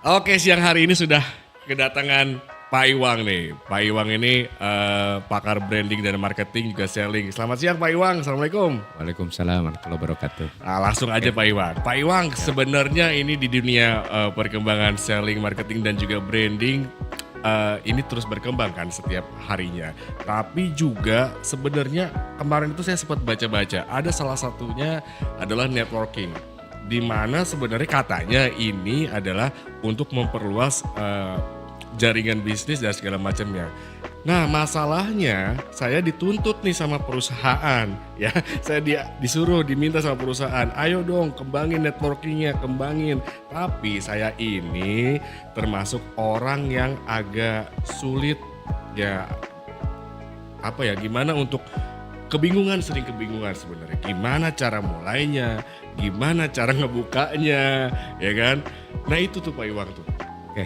Oke, siang hari ini sudah kedatangan Pak Iwang nih. Pak Iwang ini pakar branding dan marketing juga selling. Selamat siang Pak Iwang, Assalamualaikum. Waalaikumsalam warahmatullahi wabarakatuh. Nah, langsung aja Pak Iwang. Pak Iwang sebenarnya ini di dunia perkembangan selling, marketing dan juga branding ini terus berkembang kan setiap harinya. Tapi juga sebenarnya kemarin itu saya sempat baca-baca ada salah satunya adalah networking. Di mana sebenarnya katanya ini adalah untuk memperluas jaringan bisnis dan segala macamnya. Nah masalahnya saya dituntut nih sama perusahaan ya. Saya disuruh diminta sama perusahaan, ayo dong kembangin networkingnya, kembangin. Tapi saya ini termasuk orang yang agak sulit ya, apa ya, gimana untuk sering kebingungan sebenarnya. Gimana cara mulainya, gimana cara ngebukanya, ya kan? Nah itu tuh Pak Iwang tuh. Oke,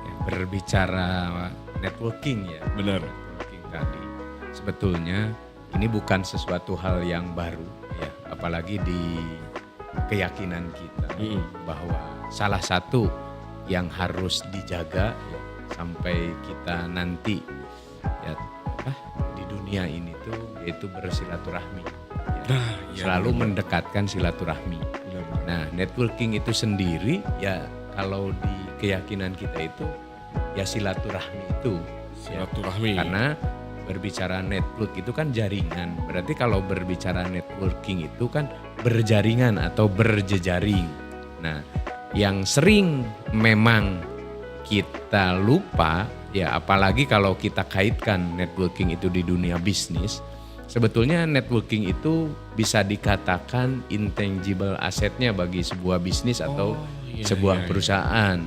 ya, berbicara networking ya. Bener. Networking tadi. Sebetulnya ini bukan sesuatu hal yang baru ya. Apalagi di keyakinan kita bahwa salah satu yang harus dijaga ya, sampai kita nanti ya di dunia ini tuh yaitu bersilaturahmi. Ya. Nah, iya, Selalu bener. mendekatkan silaturahmi. Bener. Nah, networking itu sendiri ya kalau di keyakinan kita itu ya silaturahmi itu. Silaturahmi. Karena berbicara network itu kan jaringan. Berarti kalau berbicara networking itu kan berjaringan atau berjejaring. Nah, yang sering memang kita lupa ya, apalagi kalau kita kaitkan networking itu di dunia bisnis. Sebetulnya networking itu bisa dikatakan intangible assetnya bagi sebuah bisnis atau sebuah perusahaan.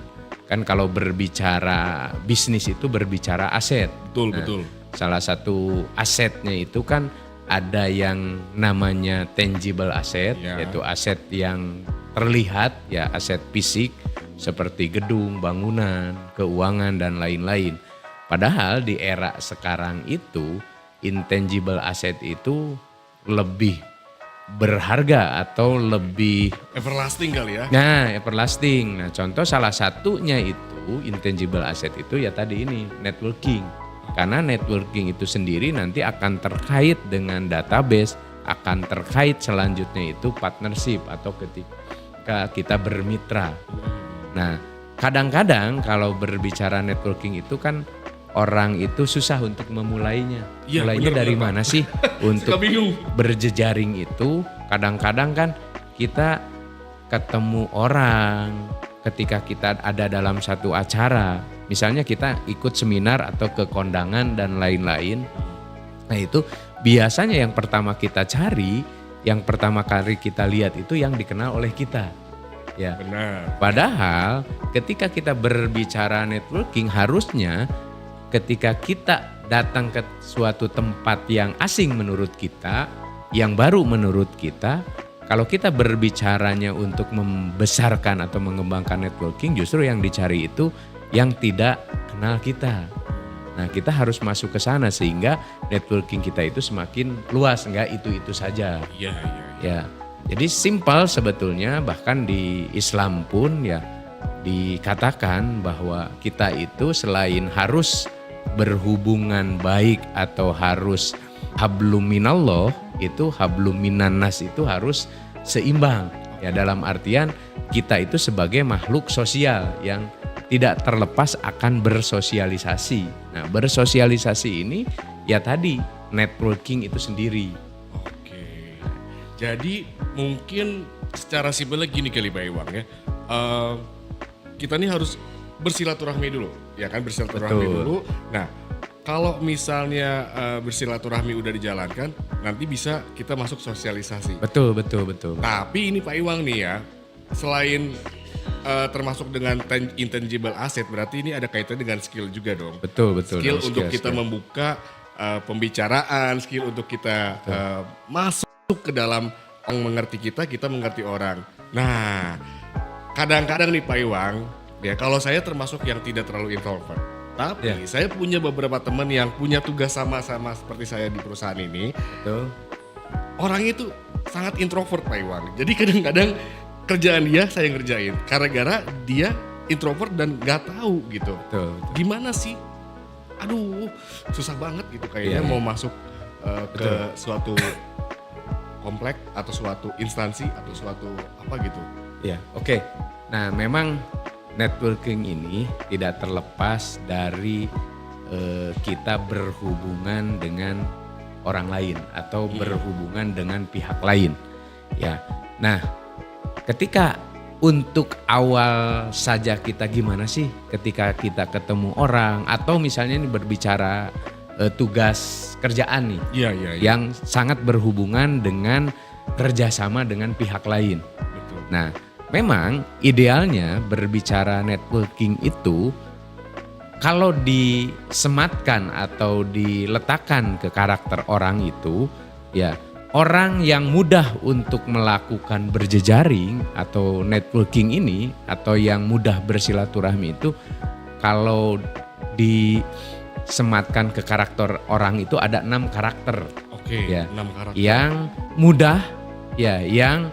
Kan kalau berbicara bisnis itu berbicara aset. Betul, Nah, betul. salah satu asetnya itu kan ada yang namanya tangible asset, Ya. yaitu aset yang terlihat ya, aset fisik seperti gedung, bangunan, keuangan dan lain-lain. Padahal di era sekarang itu intangible asset itu lebih berharga atau lebih Everlasting kali ya. everlasting. Nah, contoh salah satunya itu intangible asset itu ya tadi ini networking. Karena networking itu sendiri nanti akan terkait dengan database, akan terkait selanjutnya itu partnership atau ketika kita bermitra. Nah, kadang-kadang kalau berbicara networking itu kan orang itu susah untuk memulainya. Iya, Mulainya bener, dari Pak. mana sih untuk Suka bingung. berjejaring itu? Kadang-kadang kan kita ketemu orang ketika kita ada dalam satu acara. Misalnya kita ikut seminar atau ke kondangan dan lain-lain. Nah itu biasanya yang pertama kita cari, yang pertama kali kita lihat itu yang dikenal oleh kita. Ya. Benar. Padahal ketika kita berbicara networking harusnya ketika kita datang ke suatu tempat yang asing menurut kita, yang baru menurut kita, kalau kita berbicaranya untuk membesarkan atau mengembangkan networking justru yang dicari itu yang tidak kenal kita. Nah kita harus masuk ke sana sehingga networking kita itu semakin luas, enggak itu-itu saja. Iya, iya. Ya, jadi simpel sebetulnya bahkan di Islam pun ya dikatakan bahwa kita itu selain harus berhubungan baik atau harus hablum minallah, itu hablum minannas itu harus seimbang. Ya dalam artian kita itu sebagai makhluk sosial yang tidak terlepas akan bersosialisasi. Nah, bersosialisasi ini ya tadi networking itu sendiri. Oke. Jadi mungkin secara simpelnya gini kali Pak Iwang ya. Kita nih harus bersilaturahmi dulu, ya kan, bersilaturahmi Betul. dulu. Nah, kalau misalnya bersilaturahmi udah dijalankan, nanti bisa kita masuk sosialisasi. Betul. Tapi ini Pak Iwang nih ya, selain termasuk dengan intangible asset, berarti ini ada kaitannya dengan skill juga dong. Betul. Skill Nah, untuk kita skill. membuka pembicaraan, skill untuk kita masuk ke dalam orang mengerti kita mengerti orang. Nah, kadang-kadang nih Pak Iwang, ya kalau saya termasuk yang tidak terlalu introvert. Tapi Ya. saya punya beberapa teman yang punya tugas sama-sama seperti saya di perusahaan ini. Betul. Orang itu sangat introvert Pak Iwan. Jadi kadang-kadang kerjaan dia saya ngerjain. Karena dia introvert dan nggak tahu gitu. Betul. Gimana sih? Aduh, susah banget gitu kayaknya Iya. mau masuk ke suatu komplek atau suatu instansi atau suatu apa gitu. Ya, oke. Nah, memang networking ini tidak terlepas dari kita berhubungan dengan orang lain atau berhubungan dengan pihak lain. Ya. Nah, ketika untuk awal saja kita gimana sih ketika kita ketemu orang atau misalnya ini berbicara tugas kerjaan nih Iya, iya, iya. yang sangat berhubungan dengan kerjasama dengan pihak lain. Betul. Nah, memang idealnya berbicara networking itu kalau disematkan atau diletakkan ke karakter orang itu, ya orang yang mudah untuk melakukan berjejaring atau networking ini atau yang mudah bersilaturahmi itu kalau disematkan ke karakter orang itu ada 6 karakter. Oke, Ya. 6 karakter. Yang mudah, ya yang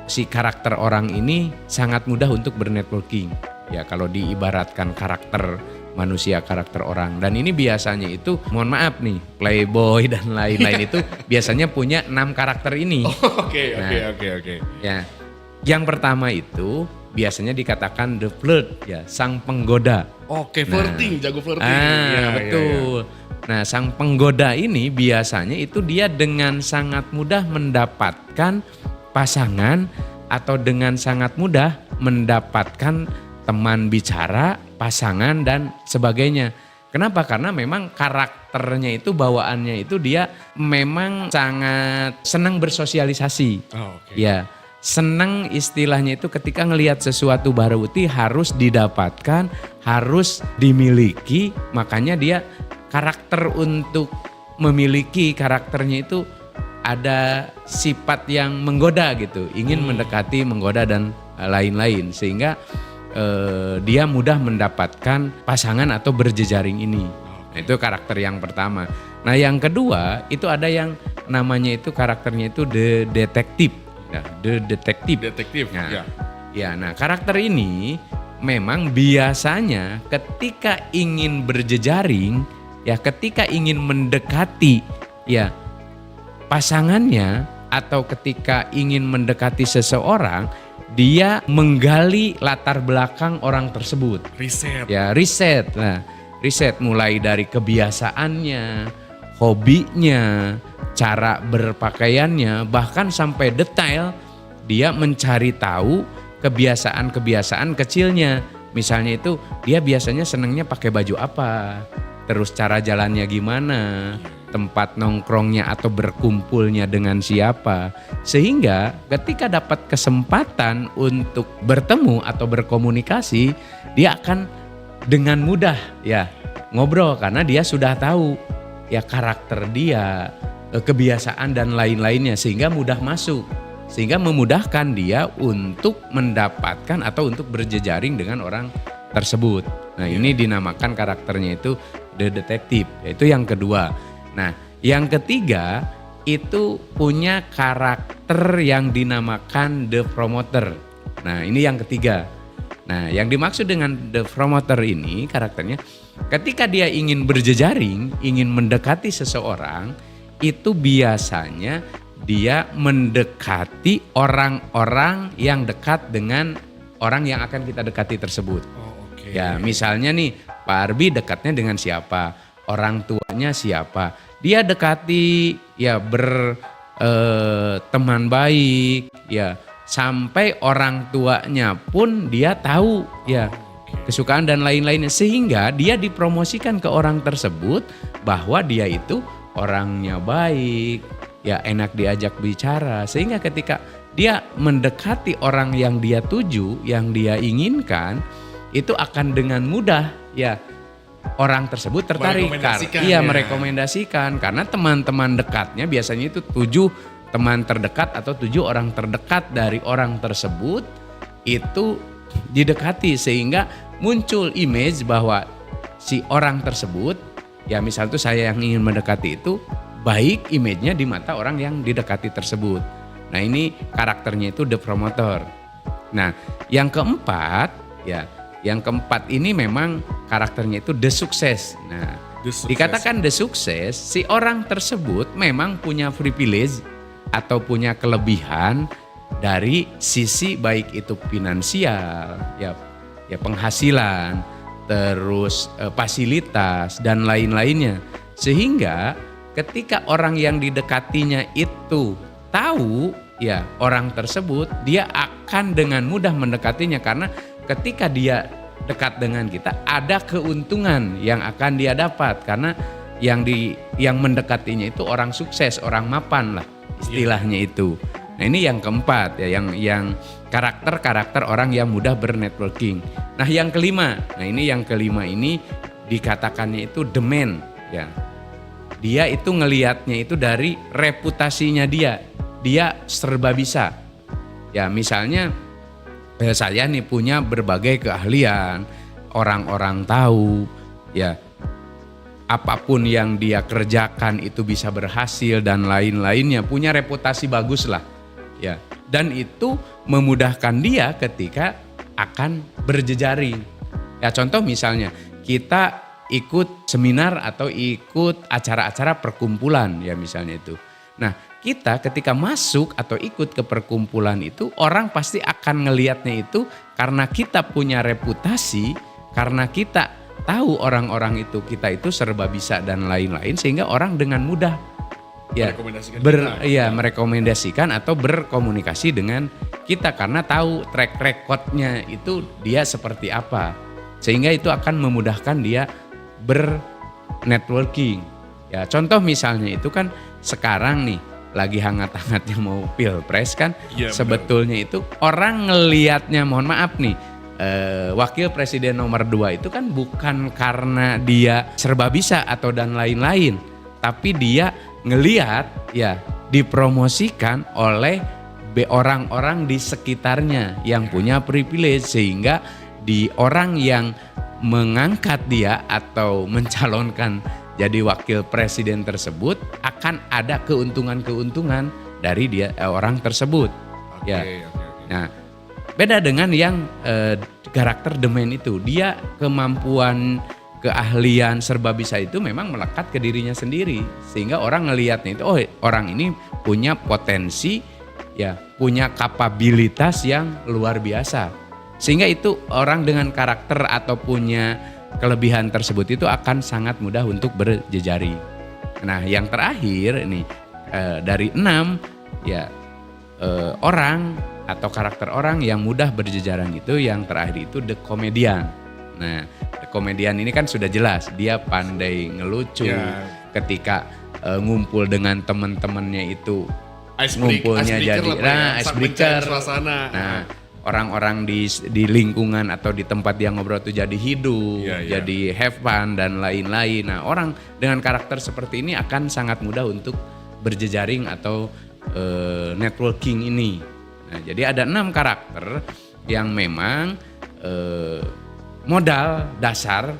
si karakter orang ini sangat mudah untuk bernetworking. Ya kalau diibaratkan karakter manusia, karakter orang. Dan ini biasanya itu, mohon maaf nih, playboy dan lain-lain itu biasanya punya 6 karakter ini. Oke, Nah. oke. Ya, yang pertama itu biasanya dikatakan the flirt, ya sang penggoda. Oke, Nah. flirting, jago flirting. Ah, Iya, betul. Nah, sang penggoda ini biasanya itu dia dengan sangat mudah mendapatkan pasangan atau dengan sangat mudah mendapatkan teman bicara, pasangan dan sebagainya. Kenapa? Karena memang karakternya itu, bawaannya itu dia memang sangat senang bersosialisasi. Oh, oke. Ya, senang istilahnya itu ketika ngelihat sesuatu baru itu harus didapatkan, harus dimiliki, makanya dia karakter untuk memiliki karakternya itu ada sifat yang menggoda gitu, ingin mendekati, menggoda dan lain-lain sehingga dia mudah mendapatkan pasangan atau berjejaring ini. Nah, itu karakter yang pertama. Nah, yang kedua itu ada yang namanya itu karakternya itu the detective. Nah, the detective. Detektif. Nah, Ya. ya, nah karakter ini memang biasanya ketika ingin berjejaring, ya ketika ingin mendekati ya pasangannya atau ketika ingin mendekati seseorang, dia menggali latar belakang orang tersebut. Riset. Ya, riset. Nah, riset mulai dari kebiasaannya, hobinya, cara berpakaiannya, bahkan sampai detail dia mencari tahu kebiasaan-kebiasaan kecilnya. Misalnya itu dia biasanya senangnya pakai baju apa, terus cara jalannya gimana, tempat nongkrongnya atau berkumpulnya dengan siapa. Sehingga ketika dapat kesempatan untuk bertemu atau berkomunikasi, dia akan dengan mudah ya ngobrol karena dia sudah tahu ya karakter dia, kebiasaan dan lain-lainnya sehingga mudah masuk. Sehingga memudahkan dia untuk mendapatkan atau untuk berjejaring dengan orang tersebut. Nah, ini dinamakan karakternya itu the detective, yaitu yang kedua. Nah, yang ketiga itu punya karakter yang dinamakan the promoter. Nah, ini yang ketiga. Nah, yang dimaksud dengan the promoter ini karakternya ketika dia ingin berjejaring, ingin mendekati seseorang, itu biasanya dia mendekati orang-orang yang dekat dengan orang yang akan kita dekati tersebut. Oh, oke. Ya, misalnya nih Pak Arbi dekatnya dengan siapa? Orang tuanya siapa? Dia dekati ya berteman baik ya sampai orang tuanya pun dia tahu ya kesukaan dan lain-lainnya sehingga dia dipromosikan ke orang tersebut bahwa dia itu orangnya baik, ya enak diajak bicara sehingga ketika dia mendekati orang yang dia tuju, yang dia inginkan itu akan dengan mudah ya orang tersebut tertarik. Merekomendasikan, Iya, ya. merekomendasikan karena teman-teman dekatnya biasanya itu 7 teman terdekat atau 7 orang terdekat dari orang tersebut itu didekati sehingga muncul image bahwa si orang tersebut ya misal tuh saya yang ingin mendekati itu baik image-nya di mata orang yang didekati tersebut. Nah, ini karakternya itu the promoter. Nah, yang keempat ya Yang keempat ini memang karakternya itu the sukses. Nah, The success. dikatakan the sukses, si orang tersebut memang punya privilege atau punya kelebihan dari sisi baik itu finansial, ya penghasilan, terus fasilitas dan lain-lainnya. Sehingga ketika orang yang didekatinya itu tahu ya orang tersebut, dia akan dengan mudah mendekatinya karena ketika dia dekat dengan kita ada keuntungan yang akan dia dapat karena yang mendekatinya itu orang sukses, orang mapan lah istilahnya itu. Nah, ini yang keempat ya, yang karakter orang yang mudah bernetworking. Nah, yang kelima ini dikatakannya itu the man ya. Dia itu ngelihatnya itu dari reputasinya dia serba bisa. Ya, misalnya saya nih punya berbagai keahlian, orang-orang tahu ya apapun yang dia kerjakan itu bisa berhasil dan lain-lainnya, punya reputasi bagus lah ya. Dan itu memudahkan dia ketika akan berjejaring. Ya contoh misalnya kita ikut seminar atau ikut acara-acara perkumpulan ya misalnya itu. Nah, kita ketika masuk atau ikut ke perkumpulan itu orang pasti akan ngelihatnya itu karena kita punya reputasi, karena kita tahu orang-orang itu kita itu serba bisa dan lain-lain sehingga orang dengan mudah ya merekomendasikan atau berkomunikasi dengan kita karena tahu track recordnya itu dia seperti apa. Sehingga itu akan memudahkan dia bernetworking. Ya, contoh misalnya itu kan sekarang nih lagi hangat-hangatnya mau pilpres kan, ya, sebetulnya benar. Itu orang ngelihatnya, mohon maaf nih, wakil presiden nomor 2 itu kan bukan karena dia serba bisa atau dan lain-lain, tapi dia ngelihat ya dipromosikan oleh orang-orang di sekitarnya yang punya privilege sehingga di orang yang mengangkat dia atau mencalonkan jadi wakil presiden tersebut akan ada keuntungan-keuntungan dari dia orang tersebut. Okay. Nah, beda dengan yang karakter the man itu, dia kemampuan, keahlian serba bisa itu memang melekat ke dirinya sendiri sehingga orang ngelihatnya itu orang ini punya potensi ya, punya kapabilitas yang luar biasa. Sehingga itu orang dengan karakter atau punya kelebihan tersebut itu akan sangat mudah untuk berjejaring. Nah, yang terakhir ini dari 6 ya orang atau karakter orang yang mudah berjejaring itu yang terakhir itu the comedian. Nah, the comedian ini kan sudah jelas dia pandai ngelucu ketika ngumpul dengan teman-temannya itu ngumpulnya jadi icebreaker suasana. Nah, orang-orang di lingkungan atau di tempat dia ngobrol itu jadi hidup, jadi have fun dan lain-lain. Nah, orang dengan karakter seperti ini akan sangat mudah untuk berjejaring atau networking ini. Nah, jadi ada 6 karakter yang memang modal dasar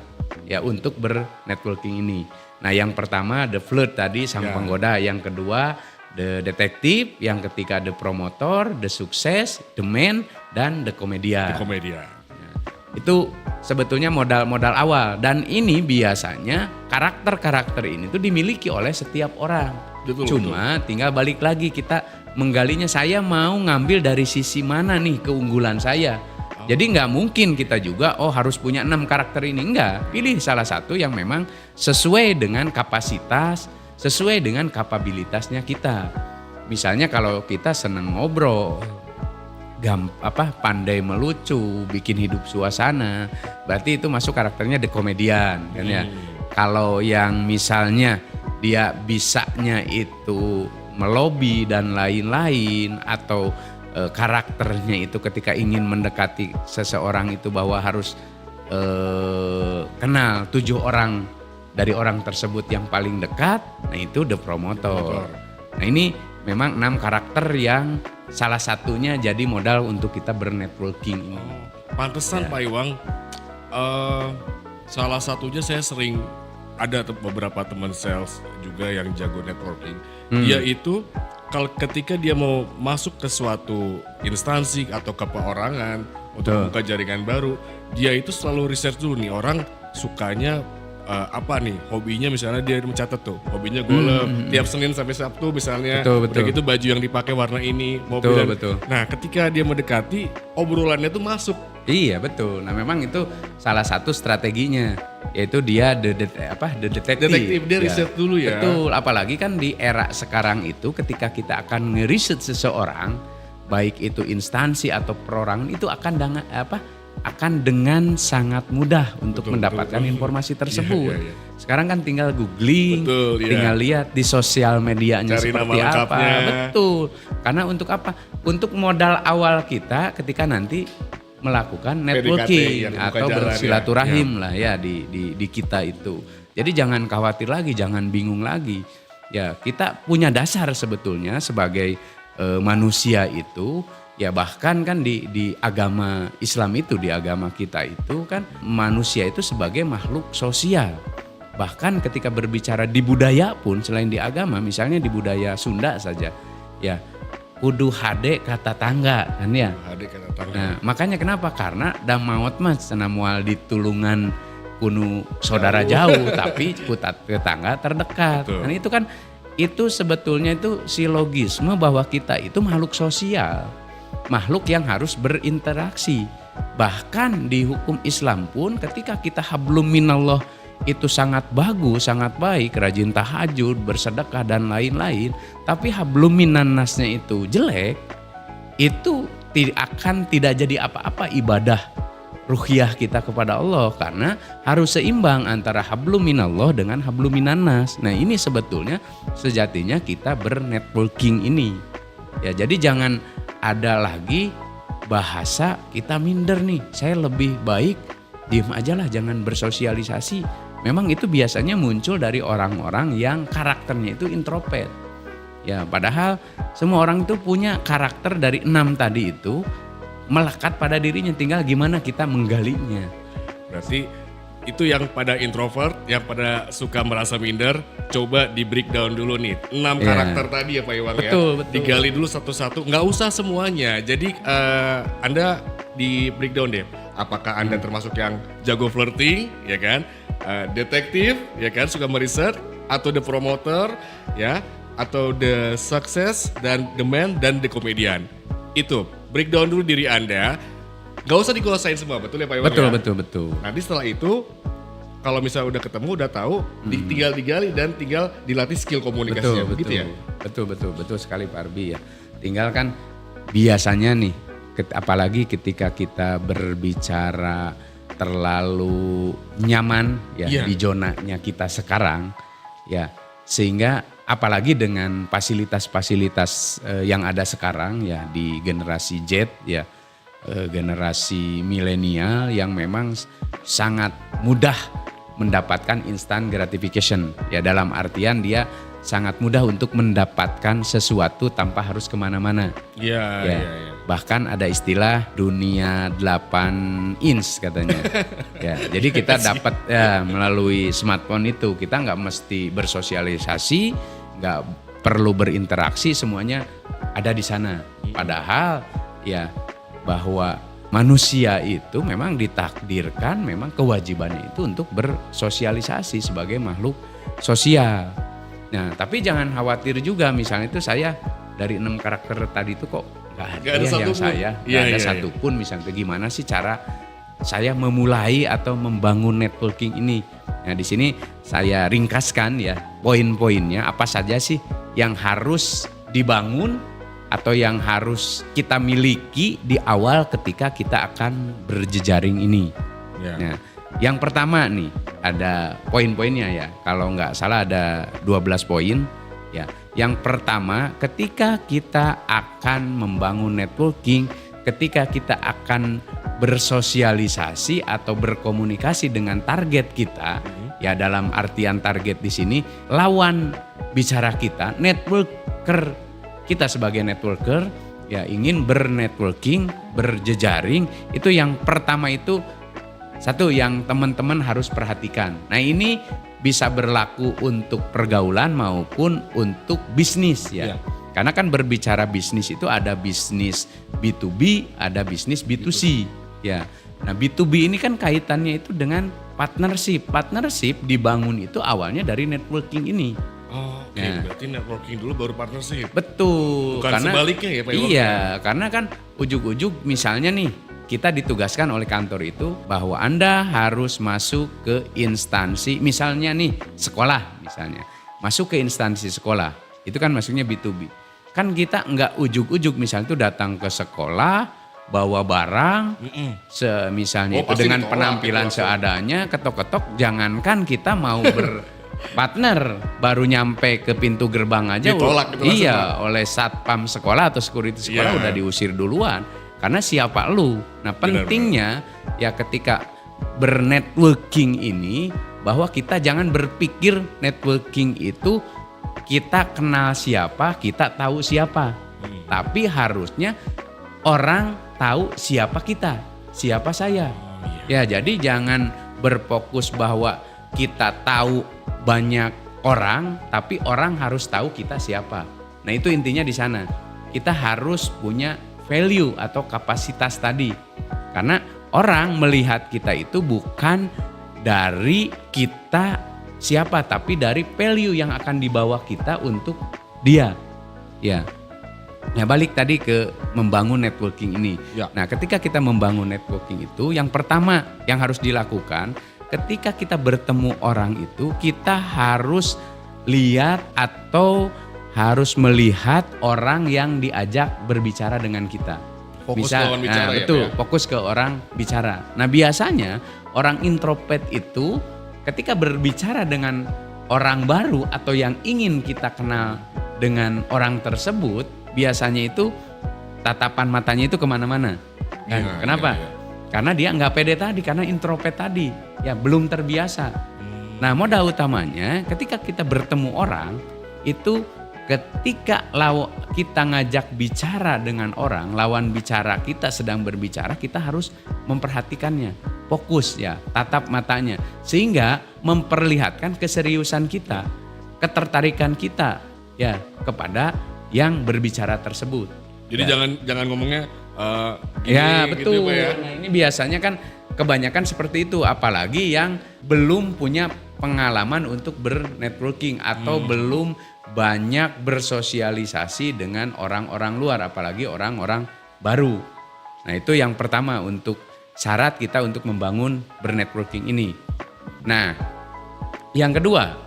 ya untuk bernetworking ini. Nah, yang pertama the flirt tadi sang penggoda, yang kedua the detektif, yang ketiga the promotor, the sukses, the man, dan the comedian. Nah, itu sebetulnya modal-modal awal dan ini biasanya karakter-karakter ini tuh dimiliki oleh setiap orang. Cuma tinggal balik lagi kita menggalinya, saya mau ngambil dari sisi mana nih keunggulan saya. Jadi nggak mungkin kita juga harus punya 6 karakter ini, enggak. Pilih salah satu yang memang sesuai dengan kapasitas, sesuai dengan kapabilitasnya kita. Misalnya kalau kita senang ngobrol, pandai melucu, bikin hidup suasana, berarti itu masuk karakternya the comedian kan ya. Kalau yang misalnya dia bisanya itu melobi dan lain-lain atau karakternya itu ketika ingin mendekati seseorang itu bahwa harus kenal 7 orang dari orang tersebut yang paling dekat, nah itu the promotor. Nah, ini memang 6 karakter yang salah satunya jadi modal untuk kita bernetworking ini. Pantesan Pak Iwang, salah satunya saya sering ada beberapa teman sales juga yang jago networking. Dia itu ketika dia mau masuk ke suatu instansi atau ke perorangan, untuk membuka jaringan baru, dia itu selalu research dulu nih orang sukanya apa nih, hobinya misalnya dia mencatat tuh, hobinya golf, tiap Senin sampai Sabtu misalnya, Betul. udah gitu baju yang dipakai warna ini, mobil Betul. Nah ketika dia mendekati, obrolannya tuh masuk. Iya betul. Nah memang itu salah satu strateginya, yaitu dia the detektif. Dia riset dulu ya. Betul. Apalagi kan di era sekarang itu, ketika kita akan ngeriset seseorang, baik itu instansi atau perorangan, itu akan dengan sangat mudah untuk mendapatkan informasi tersebut. Iya. Sekarang kan tinggal googling, tinggal lihat di sosial medianya cari seperti nama apa. lengkapnya. Betul. Karena untuk apa? Untuk modal awal kita ketika nanti melakukan networking PDKT, atau bersilaturahim lah ya di kita itu. Jadi jangan khawatir lagi, jangan bingung lagi. Ya, kita punya dasar sebetulnya sebagai manusia itu. Ya bahkan kan di agama Islam itu, di agama kita itu kan manusia itu sebagai makhluk sosial. Bahkan ketika berbicara di budaya pun selain di agama, misalnya di budaya Sunda saja, ya kudu hade kata tangga kan ya. Hade kata tangga. Nah makanya kenapa? Karena da maot mas cenah moal ditulungan kunu saudara jauh tapi kutat tetangga terdekat. Betul. Dan itu kan itu sebetulnya itu silogisme bahwa kita itu makhluk sosial. Makhluk yang harus berinteraksi. Bahkan di hukum Islam pun ketika kita hablum minallah itu sangat bagus, sangat baik, rajin tahajud, bersedekah dan lain-lain. Tapi hablum minannasnya itu jelek, itu tidak jadi apa-apa ibadah ruhiyah kita kepada Allah. Karena harus seimbang antara hablum minallah dengan hablum minannas. Nah ini sebetulnya sejatinya kita bernetworking ini. Ya jadi jangan ada lagi bahasa kita minder nih, saya lebih baik diem aja lah, jangan bersosialisasi. Memang itu biasanya muncul dari orang-orang yang karakternya itu introvert. Ya padahal semua orang itu punya karakter dari 6 tadi itu melekat pada dirinya, tinggal gimana kita menggalinya. Berarti itu yang pada introvert, yang pada suka merasa minder, coba di breakdown dulu nih 6 karakter tadi ya Pak Iwan Betul. Digali dulu satu-satu, nggak usah semuanya. Jadi Anda di breakdown deh, apakah Anda termasuk yang jago flirting, ya kan, detektif, ya kan, suka meriset, atau the promoter, ya, atau the success, dan the man, dan the comedian. Itu breakdown dulu diri Anda. Gak usah dikuasain semua, betul ya Pak Iwan? Betul. Nanti setelah itu, kalau misalnya udah ketemu, udah tahu, tinggal digali dan tinggal dilatih skill komunikasinya, begitu ya? Betul sekali Pak Arbi ya. Tinggal kan biasanya nih, apalagi ketika kita berbicara terlalu nyaman ya di zonanya kita sekarang, ya sehingga apalagi dengan fasilitas-fasilitas yang ada sekarang ya di generasi Z ya. Generasi milenial yang memang sangat mudah mendapatkan instant gratification ya, dalam artian dia sangat mudah untuk mendapatkan sesuatu tanpa harus kemana-mana. Iya. Bahkan ada istilah dunia 8 inch katanya. Ya, jadi kita dapat ya melalui smartphone itu kita nggak mesti bersosialisasi, nggak perlu berinteraksi, semuanya ada di sana. Padahal ya bahwa manusia itu memang ditakdirkan, memang kewajibannya itu untuk bersosialisasi sebagai makhluk sosial. Nah tapi jangan khawatir juga, misalnya itu saya dari 6 karakter tadi itu kok gak ada yang saya, gak ada satupun. Misalnya gimana sih cara saya memulai atau membangun networking ini. Nah di sini saya ringkaskan ya poin-poinnya, apa saja sih yang harus dibangun atau yang harus kita miliki di awal ketika kita akan berjejaring ini. Nah, yang pertama nih ada poin-poinnya ya. Kalau nggak salah ada 12 poin. Ya, yang pertama ketika kita akan membangun networking, ketika kita akan bersosialisasi atau berkomunikasi dengan target kita, ya dalam artian target di sini lawan bicara kita, networker. Kita sebagai networker ya ingin bernetworking, berjejaring, itu yang pertama itu satu yang teman-teman harus perhatikan. Nah ini bisa berlaku untuk pergaulan maupun untuk bisnis ya. Karena kan berbicara bisnis itu ada bisnis B2B, ada bisnis B2C. Ya. Nah, B2B ini kan kaitannya itu dengan partnership. Partnership dibangun itu awalnya dari networking ini. Oh, oke. Ya. Berarti networking dulu baru partnership. Betul. Bukan sebaliknya ya Pak Iwan? Iya, karena kan ujug-ujug misalnya nih, kita ditugaskan oleh kantor itu bahwa Anda harus masuk ke instansi, misalnya nih sekolah misalnya. Masuk ke instansi sekolah, itu kan masuknya B2B. Kan kita nggak ujug-ujug misalnya itu datang ke sekolah, bawa barang, misalnya Oh, itu pasti dengan ditolak penampilan gitu langsung. seadanya, ketok-ketok, jangankan kita mau berpartner, baru nyampe ke pintu gerbang aja, Ditolak gitu langsung, iya, Pak. oleh satpam sekolah atau security sekolah Iya. udah diusir duluan. Karena siapa lu? Nah pentingnya ya ketika bernetworking ini bahwa kita jangan berpikir networking itu kita kenal siapa, kita tahu siapa. Tapi harusnya orang tahu siapa kita, siapa saya. Ya jadi jangan berfokus bahwa kita tahu banyak orang, tapi orang harus tahu kita siapa. Nah itu intinya di sana. Kita harus punya value atau kapasitas tadi. Karena orang melihat kita itu bukan dari kita siapa, tapi dari value yang akan dibawa kita untuk dia. Ya. Nah balik tadi ke membangun networking ini. Ya. Nah ketika kita membangun networking itu yang pertama yang harus dilakukan ketika kita bertemu orang itu kita harus lihat atau harus melihat orang yang diajak berbicara dengan kita. Fokus ke lawan bicara ya, betul, Pak ya? fokus ke orang bicara. Nah biasanya orang introvert itu ketika berbicara dengan orang baru atau yang ingin kita kenal dengan orang tersebut, biasanya itu tatapan matanya itu kemana-mana. Kan? Iya, Kenapa? iya, iya. Karena dia nggak pede tadi, karena introvert tadi, ya belum terbiasa. Nah modal utamanya ketika kita bertemu orang itu ketika kita ngajak bicara dengan orang, lawan bicara kita sedang berbicara, kita harus memperhatikannya, fokus ya, tatap matanya, sehingga memperlihatkan keseriusan kita, ketertarikan kita ya kepada yang berbicara tersebut. Jadi jangan ngomongnya gini, Ya gitu betul. ya, Pak ya. Nah ini biasanya kan kebanyakan seperti itu, apalagi yang belum punya pengalaman untuk bernetworking atau belum banyak bersosialisasi dengan orang-orang luar, apalagi orang-orang baru. Nah itu yang pertama untuk syarat kita untuk membangun bernetworking ini. Nah yang kedua,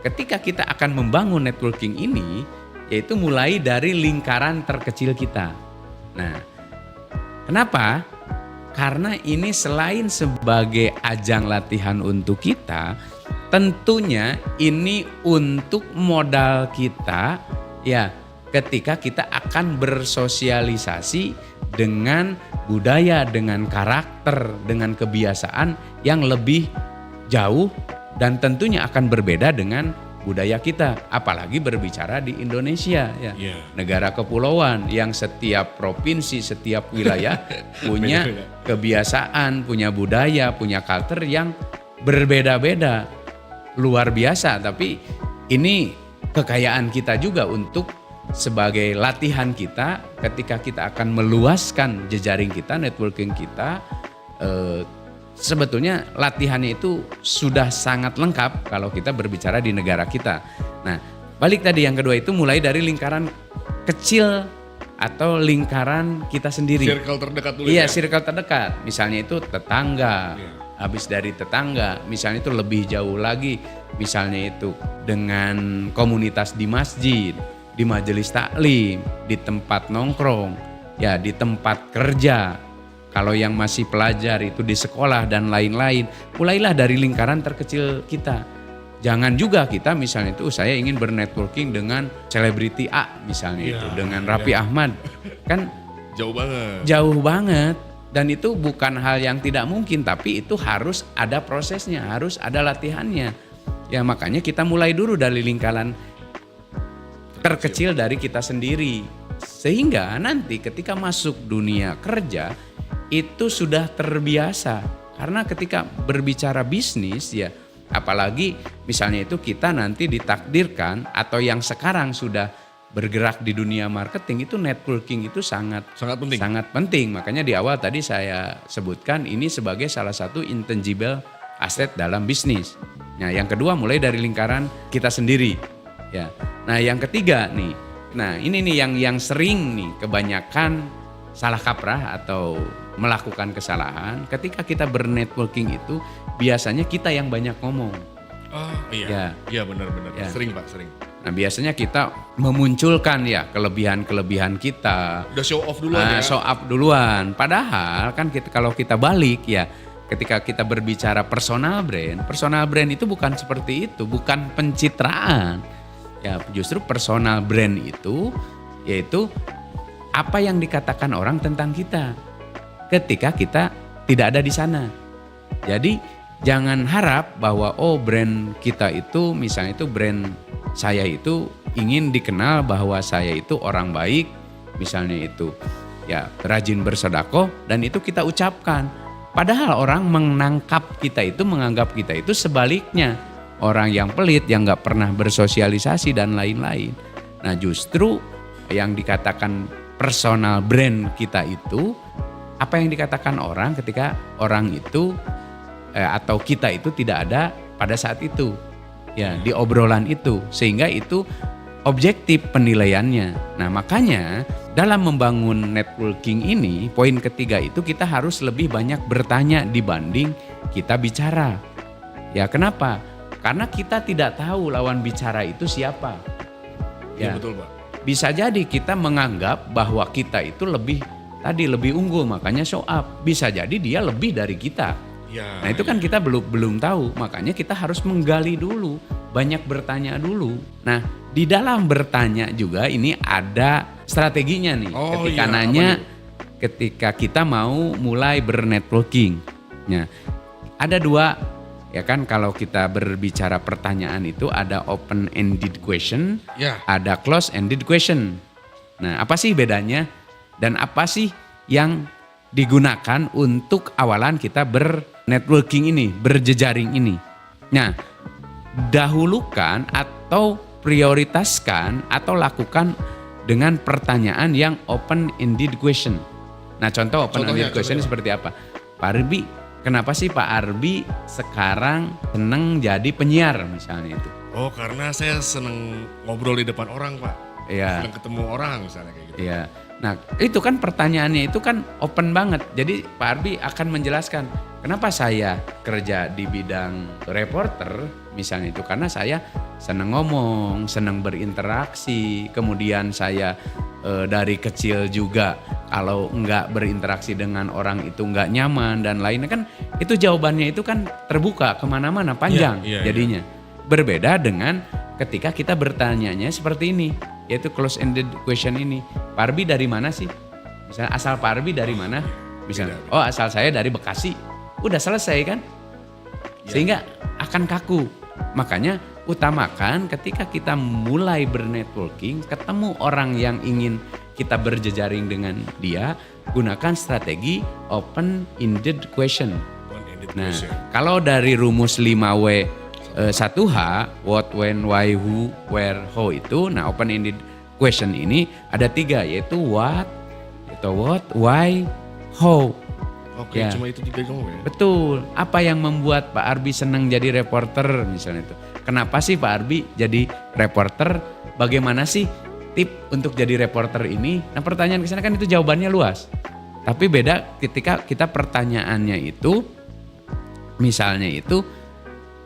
ketika kita akan membangun networking ini, yaitu mulai dari lingkaran terkecil kita. Nah kenapa? Karena ini selain sebagai ajang latihan untuk kita, tentunya ini untuk modal kita ya ketika kita akan bersosialisasi dengan budaya, dengan karakter, dengan kebiasaan yang lebih jauh dan tentunya akan berbeda dengan budaya kita, apalagi berbicara di Indonesia ya. Iya. Negara kepulauan yang setiap provinsi, setiap wilayah punya Beda-beda. kebiasaan, punya budaya, punya culture yang berbeda-beda. Luar biasa, tapi ini kekayaan kita juga untuk sebagai latihan kita ketika kita akan meluaskan jejaring kita, networking kita. Sebetulnya latihannya itu sudah sangat lengkap kalau kita berbicara di negara kita. Nah, balik tadi yang kedua itu mulai dari lingkaran kecil atau lingkaran kita sendiri. Circle terdekat dulu Iya, ya. circle terdekat. Misalnya itu tetangga. Habis dari tetangga, misalnya itu lebih jauh lagi. Misalnya itu dengan komunitas di masjid, di majelis taklim, di tempat nongkrong, ya di tempat kerja. Kalau yang masih pelajar itu di sekolah dan lain-lain, mulailah dari lingkaran terkecil kita. Jangan juga kita misalnya itu saya ingin bernetworking dengan selebriti A misalnya Iya, itu, dengan Raffi Ahmad. Kan Jauh banget. jauh banget dan itu bukan hal yang tidak mungkin, tapi itu harus ada prosesnya, harus ada latihannya. Ya makanya kita mulai dulu dari lingkaran terkecil dari kita sendiri. Sehingga nanti ketika masuk dunia kerja itu sudah terbiasa. Karena ketika berbicara bisnis ya, apalagi misalnya itu kita nanti ditakdirkan atau yang sekarang sudah bergerak di dunia marketing itu networking itu sangat Sangat penting. penting. Makanya di awal tadi saya sebutkan ini sebagai salah satu intangible asset dalam bisnis. Nah, yang kedua mulai dari lingkaran kita sendiri. Ya. Nah, yang ketiga nih. Nah, ini nih yang sering nih kebanyakan salah kaprah atau melakukan kesalahan ketika kita bernetworking itu biasanya kita yang banyak ngomong. Oh iya, Ya. iya benar-benar. Ya. Sering Pak, sering. Nah, biasanya kita memunculkan ya kelebihan-kelebihan kita. Udah show off duluan ya. Show up duluan. Padahal kan kalau kita balik ya, ketika kita berbicara personal brand itu bukan seperti itu, bukan pencitraan. Ya, justru personal brand itu yaitu apa yang dikatakan orang tentang kita ketika kita tidak ada di sana. Jadi jangan harap bahwa brand kita itu misalnya itu brand saya itu ingin dikenal bahwa saya itu orang baik, misalnya itu ya rajin bersedekah dan itu kita ucapkan. Padahal orang menangkap kita itu, menganggap kita itu sebaliknya. Orang yang pelit, yang gak pernah bersosialisasi dan lain-lain. Nah justru yang dikatakan personal brand kita itu, apa yang dikatakan orang ketika orang itu atau kita itu tidak ada pada saat itu. Ya, di obrolan itu, sehingga itu objektif penilaiannya. Nah, makanya dalam membangun networking ini, poin ketiga itu kita harus lebih banyak bertanya dibanding kita bicara. Ya, kenapa? Karena kita tidak tahu lawan bicara itu siapa. Iya betul Pak. Bisa jadi kita menganggap bahwa kita itu lebih unggul, makanya show up. Bisa jadi dia lebih dari kita. Ya, Nah itu kan kita belum tahu, makanya kita harus menggali dulu, banyak bertanya dulu. Nah di dalam bertanya juga ini ada strateginya nih, ketika iya, nanya, ketika kita mau mulai bernetworking. Nah ada dua, ya kan kalau kita berbicara pertanyaan itu ada open-ended question, Ya. ada close-ended question. Nah apa sih bedanya dan apa sih yang digunakan untuk awalan kita bernetworking ini, berjejaring ini. Nah, dahulukan atau prioritaskan atau lakukan dengan pertanyaan yang open-ended question. Nah, contoh open-ended question seperti apa? Pak Arbi, kenapa sih Pak Arbi sekarang seneng jadi penyiar misalnya itu? Oh karena saya seneng ngobrol di depan orang Pak. Iya. Seneng ketemu orang misalnya kayak gitu. Iya. Nah itu kan pertanyaannya itu kan open banget. Jadi Pak Arbi akan menjelaskan kenapa saya kerja di bidang reporter misalnya itu. Karena saya senang ngomong, senang berinteraksi. Kemudian saya dari kecil juga kalau nggak berinteraksi dengan orang itu nggak nyaman dan lainnya kan. Itu jawabannya itu kan terbuka kemana-mana panjang jadinya. Berbeda dengan ketika kita bertanyanya seperti ini. Yaitu close ended question ini. Pak Arbi dari mana sih? Misalnya asal Pak Arbi dari mana? Misalnya, oh asal saya dari Bekasi. Udah selesai kan? Sehingga akan kaku. Makanya utamakan ketika kita mulai bernetworking, ketemu orang yang ingin kita berjejaring dengan dia, gunakan strategi open-ended question. Nah, kalau dari rumus 5W 1H, what, when, why, who, where, how itu, nah open-ended question ini ada 3 yaitu what, why, how. Oke, cuma itu 3 dong ya? Betul. Apa yang membuat Pak Arbi senang jadi reporter misalnya itu? Kenapa sih Pak Arbi jadi reporter? Bagaimana sih tip untuk jadi reporter ini? Nah pertanyaan kesana kan itu jawabannya luas. Tapi beda ketika kita pertanyaannya itu, misalnya itu,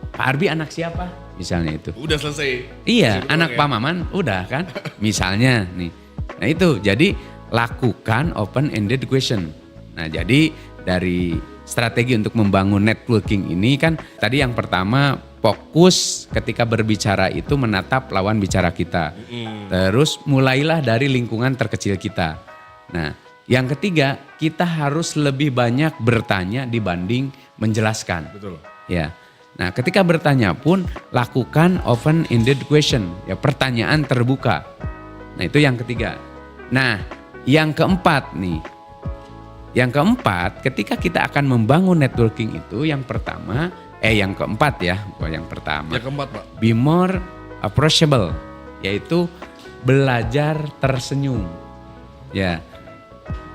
Pak Arbi anak siapa? Misalnya itu. Udah selesai. Iya, anak Pak Maman udah kan? Misalnya nih. Nah itu, jadi lakukan open-ended question. Nah jadi dari strategi untuk membangun networking ini kan tadi yang pertama fokus ketika berbicara itu menatap lawan bicara kita. Terus mulailah dari lingkungan terkecil kita. Nah yang ketiga kita harus lebih banyak bertanya dibanding menjelaskan. Betul. Ya. Nah, ketika bertanya pun lakukan open-ended question, ya pertanyaan terbuka. Nah, itu yang ketiga. Nah, yang keempat nih. Yang keempat, ketika kita akan membangun networking itu, yang pertama, yang keempat ya, bukan yang pertama. Yang keempat Pak. Be more approachable, yaitu belajar tersenyum. Ya.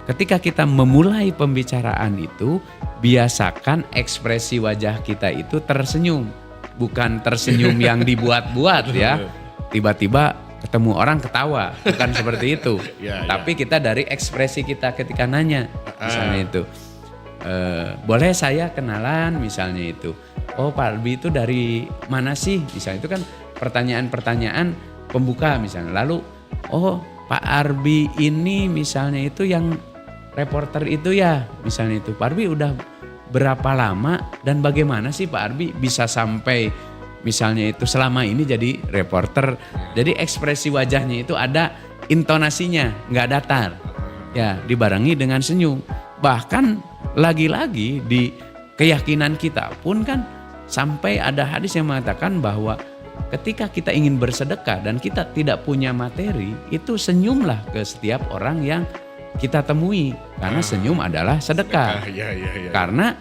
Ketika kita memulai pembicaraan itu, biasakan ekspresi wajah kita itu tersenyum. Bukan tersenyum yang dibuat-buat ya. Tiba-tiba ketemu orang ketawa, bukan seperti itu. Ya, Tapi kita dari ekspresi kita ketika nanya, misalnya itu. Boleh saya kenalan misalnya itu. Oh Pak Arbi itu dari mana sih? Misalnya itu kan pertanyaan-pertanyaan pembuka misalnya. Lalu, oh Pak Arbi ini misalnya itu yang reporter itu ya, misalnya itu. Pak Arbi udah berapa lama dan bagaimana sih Pak Arbi bisa sampai misalnya itu selama ini jadi reporter. Jadi ekspresi wajahnya itu ada intonasinya, nggak datar. Ya, dibarengi dengan senyum. Bahkan lagi-lagi di keyakinan kita pun kan sampai ada hadis yang mengatakan bahwa ketika kita ingin bersedekah dan kita tidak punya materi, itu senyumlah ke setiap orang yang kita temui, karena senyum adalah sedekah. Ya. Karena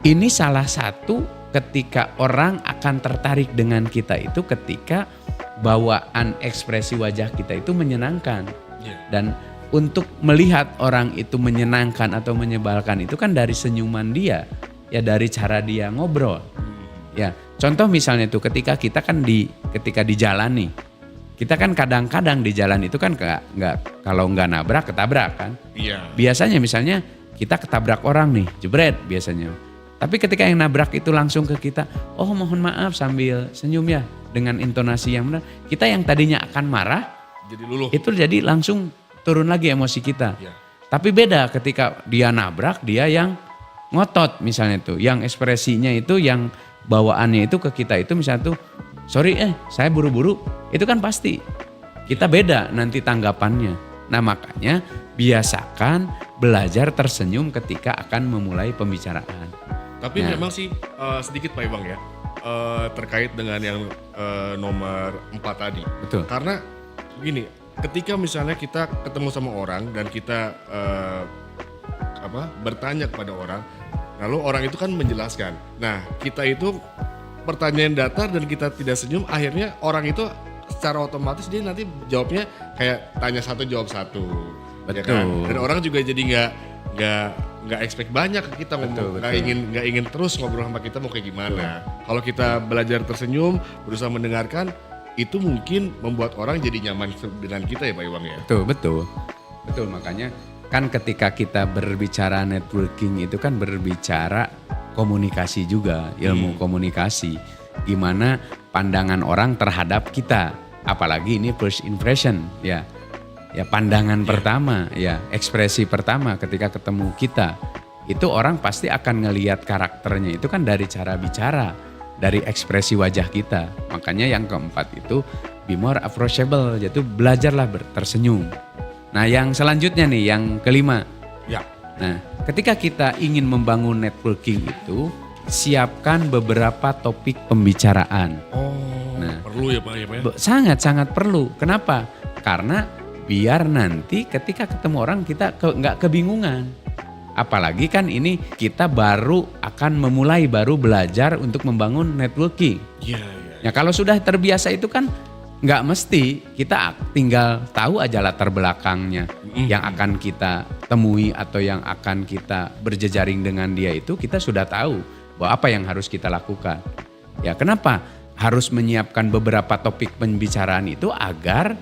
ini salah satu ketika orang akan tertarik dengan kita itu ketika bawaan ekspresi wajah kita itu menyenangkan. Ya. Dan untuk melihat orang itu menyenangkan atau menyebalkan itu kan dari senyuman dia, ya dari cara dia ngobrol. Ya, contoh misalnya itu ketika kita kan ketika di jalan nih. Kita kan kadang-kadang di jalan itu kan nggak kalau nggak nabrak ketabrak kan. Iya. Biasanya misalnya kita ketabrak orang nih, jebret biasanya. Tapi ketika yang nabrak itu langsung ke kita, oh mohon maaf sambil senyum ya dengan intonasi yang benar. Kita yang tadinya akan marah, Jadi luluh. itu jadi langsung turun lagi emosi kita. Iya. Tapi beda ketika dia nabrak, dia yang ngotot misalnya itu, yang ekspresinya itu yang bawaannya itu ke kita itu misalnya tuh, sorry saya buru-buru, itu kan pasti kita beda nanti tanggapannya. Nah makanya biasakan belajar tersenyum ketika akan memulai pembicaraan. Tapi Nah. memang sih sedikit Pak Ibang ya, terkait dengan yang nomor 4 tadi. Betul. Karena begini, ketika misalnya kita ketemu sama orang dan kita bertanya kepada orang, lalu orang itu kan menjelaskan. Nah kita itu pertanyaan datar dan kita tidak senyum, akhirnya orang itu secara otomatis dia nanti jawabnya kayak tanya satu jawab satu. Ya kan? Betul. Dan orang juga jadi nggak expect banyak ke kita ngomong, nggak ingin terus ngobrol sama kita mau kayak gimana. Kalau kita belajar tersenyum, berusaha mendengarkan, itu mungkin membuat orang jadi nyaman dengan kita ya Pak Iwang ya. Betul, makanya kan ketika kita berbicara networking itu kan berbicara komunikasi juga, ilmu komunikasi. Gimana pandangan orang terhadap kita, apalagi ini first impression ya. Ya pandangan pertama, ya ekspresi pertama ketika ketemu kita. Itu orang pasti akan ngelihat karakternya itu kan dari cara bicara, dari ekspresi wajah kita. Makanya yang keempat itu be more approachable, yaitu belajarlah tersenyum. Nah yang selanjutnya nih, yang kelima. Ya. Nah ketika kita ingin membangun networking itu, siapkan beberapa topik pembicaraan. Oh, perlu ya Pak ya Pak ya? Sangat-sangat perlu. Kenapa? Karena biar nanti ketika ketemu orang kita nggak kebingungan. Apalagi kan ini kita baru akan memulai, baru belajar untuk membangun networking. Iya. Ya kalau sudah terbiasa itu kan nggak mesti kita tinggal tahu aja latar belakangnya yang akan kita temui atau yang akan kita berjejaring dengan dia itu kita sudah tahu bahwa apa yang harus kita lakukan. Ya kenapa harus menyiapkan beberapa topik pembicaraan itu agar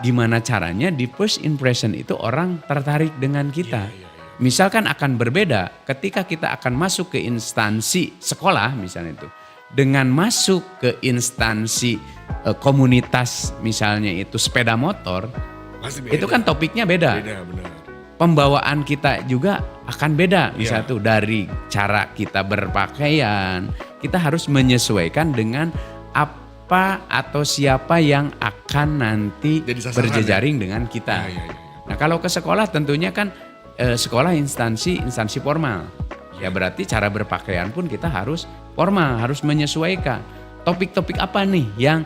gimana caranya di first impression itu orang tertarik dengan kita. Misalkan akan berbeda ketika kita akan masuk ke instansi sekolah misalnya itu. Dengan masuk ke instansi komunitas misalnya itu sepeda motor, itu kan topiknya beda. Beda, benar. Pembawaan kita juga akan beda. Misalnya tuh dari cara kita berpakaian, kita harus menyesuaikan dengan apa atau siapa yang akan nanti berjejaring dengan kita. Nah kalau ke sekolah tentunya kan sekolah instansi formal. Ya berarti cara berpakaian pun kita harus formal, harus menyesuaikan. Topik-topik apa nih yang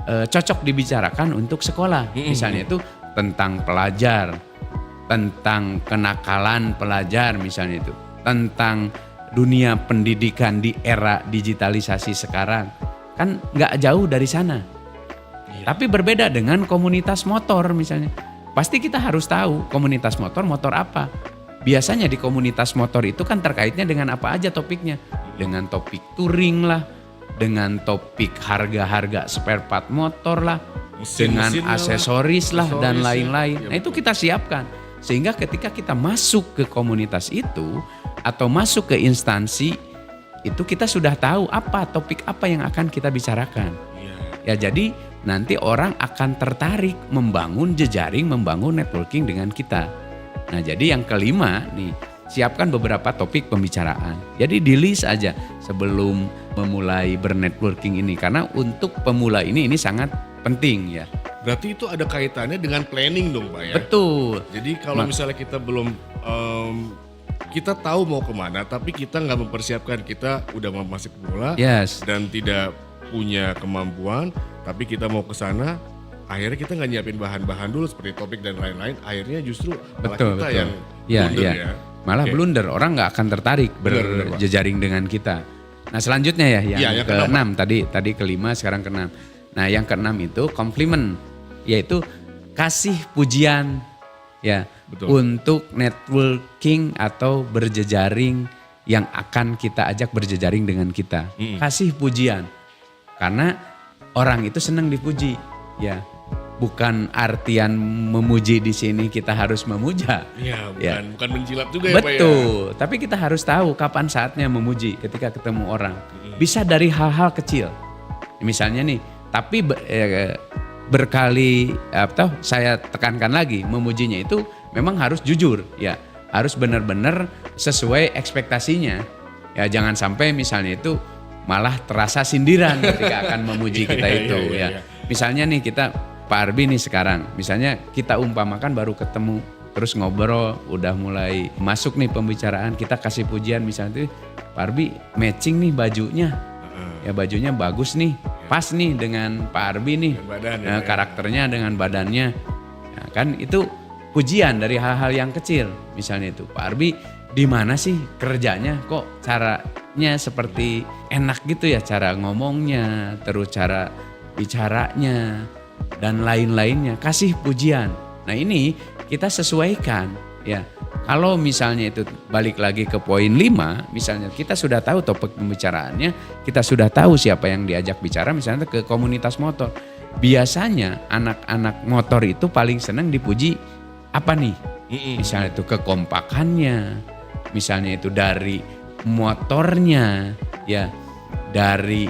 cocok dibicarakan untuk sekolah. Misalnya itu tentang pelajar, tentang kenakalan pelajar misalnya itu. Tentang dunia pendidikan di era digitalisasi sekarang. Kan nggak jauh dari sana. Tapi berbeda dengan komunitas motor misalnya. Pasti kita harus tahu komunitas motor apa. Biasanya di komunitas motor itu kan terkaitnya dengan apa aja topiknya. Dengan topik touring lah, dengan topik harga-harga spare part motor lah, dengan Mesin-mesinnya lah, aksesoris lah dan aksesorisnya. lain-lain. Ya, Nah itu kita siapkan. Sehingga ketika kita masuk ke komunitas itu atau masuk ke instansi itu kita sudah tahu apa topik apa yang akan kita bicarakan. Iya. Ya jadi nanti orang akan tertarik membangun jejaring, membangun networking dengan kita. Nah jadi yang kelima nih, siapkan beberapa topik pembicaraan. Jadi di list aja sebelum memulai bernetworking ini. Karena untuk pemula ini sangat penting ya. Berarti itu ada kaitannya dengan planning dong Pak ya? Betul. Jadi kalau misalnya kita belum, kita tahu mau kemana tapi kita nggak mempersiapkan, kita udah masih pemula Yes. dan tidak punya kemampuan, tapi kita mau ke sana, akhirnya kita nggak nyiapin bahan-bahan dulu seperti topik dan lain-lain, akhirnya justru malah Betul, kita betul. yang Ya, blunder ya. ya. Malah Oke. blunder, orang nggak akan tertarik Benar, benar, Pak. berjejaring dengan kita. Nah selanjutnya ya yang Iya, yang keenam tadi kelima sekarang keenam. Nah yang keenam itu compliment, yaitu kasih pujian ya Betul. untuk networking atau berjejaring yang akan kita ajak berjejaring dengan kita. Kasih pujian karena orang itu senang dipuji ya. Bukan artian memuji di sini kita harus memuja. Iya, Ya. bukan menjilat juga ya Pak ya? Betul, tapi kita harus tahu kapan saatnya memuji ketika ketemu orang. Bisa dari hal-hal kecil. Misalnya nih, tapi berkali atau saya tekankan lagi, memujinya itu memang harus jujur ya. Harus benar-benar sesuai ekspektasinya. Ya jangan sampai misalnya itu malah terasa sindiran ketika akan memuji kita Iya, itu iya, ya. iya. Misalnya nih kita Pak Arbi nih sekarang, misalnya kita umpamakan baru ketemu, terus ngobrol, udah mulai masuk nih pembicaraan, kita kasih pujian misalnya tuh, Pak Arbi matching nih bajunya, ya bajunya bagus nih, pas nih dengan Pak Arbi nih, Dengan badan, nah, ya. karakternya dengan badannya, nah, kan itu pujian dari hal-hal yang kecil, misalnya itu Pak Arbi di mana sih kerjanya, kok caranya seperti enak gitu ya, cara ngomongnya, terus cara bicaranya dan lain-lainnya, kasih pujian. Nah ini kita sesuaikan ya. Kalau misalnya itu balik lagi ke poin 5, misalnya kita sudah tahu topik pembicaraannya, kita sudah tahu siapa yang diajak bicara, misalnya ke komunitas motor. Biasanya anak-anak motor itu paling senang dipuji apa nih? Misalnya itu kekompakannya, misalnya itu dari motornya ya, dari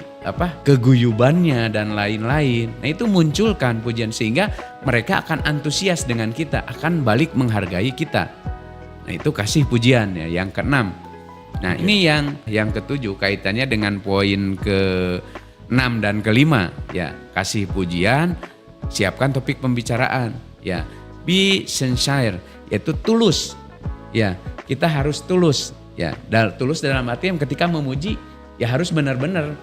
keguyubannya dan lain-lain. Nah itu munculkan pujian sehingga mereka akan antusias dengan kita, akan balik menghargai kita. Nah itu kasih pujian ya yang keenam. Nah ini yang ketujuh kaitannya dengan poin ke-6 dan ke-5 ya, kasih pujian, siapkan topik pembicaraan ya. Be sincere, yaitu tulus ya. Kita harus tulus ya. Tulus dalam artian ketika memuji ya harus benar-benar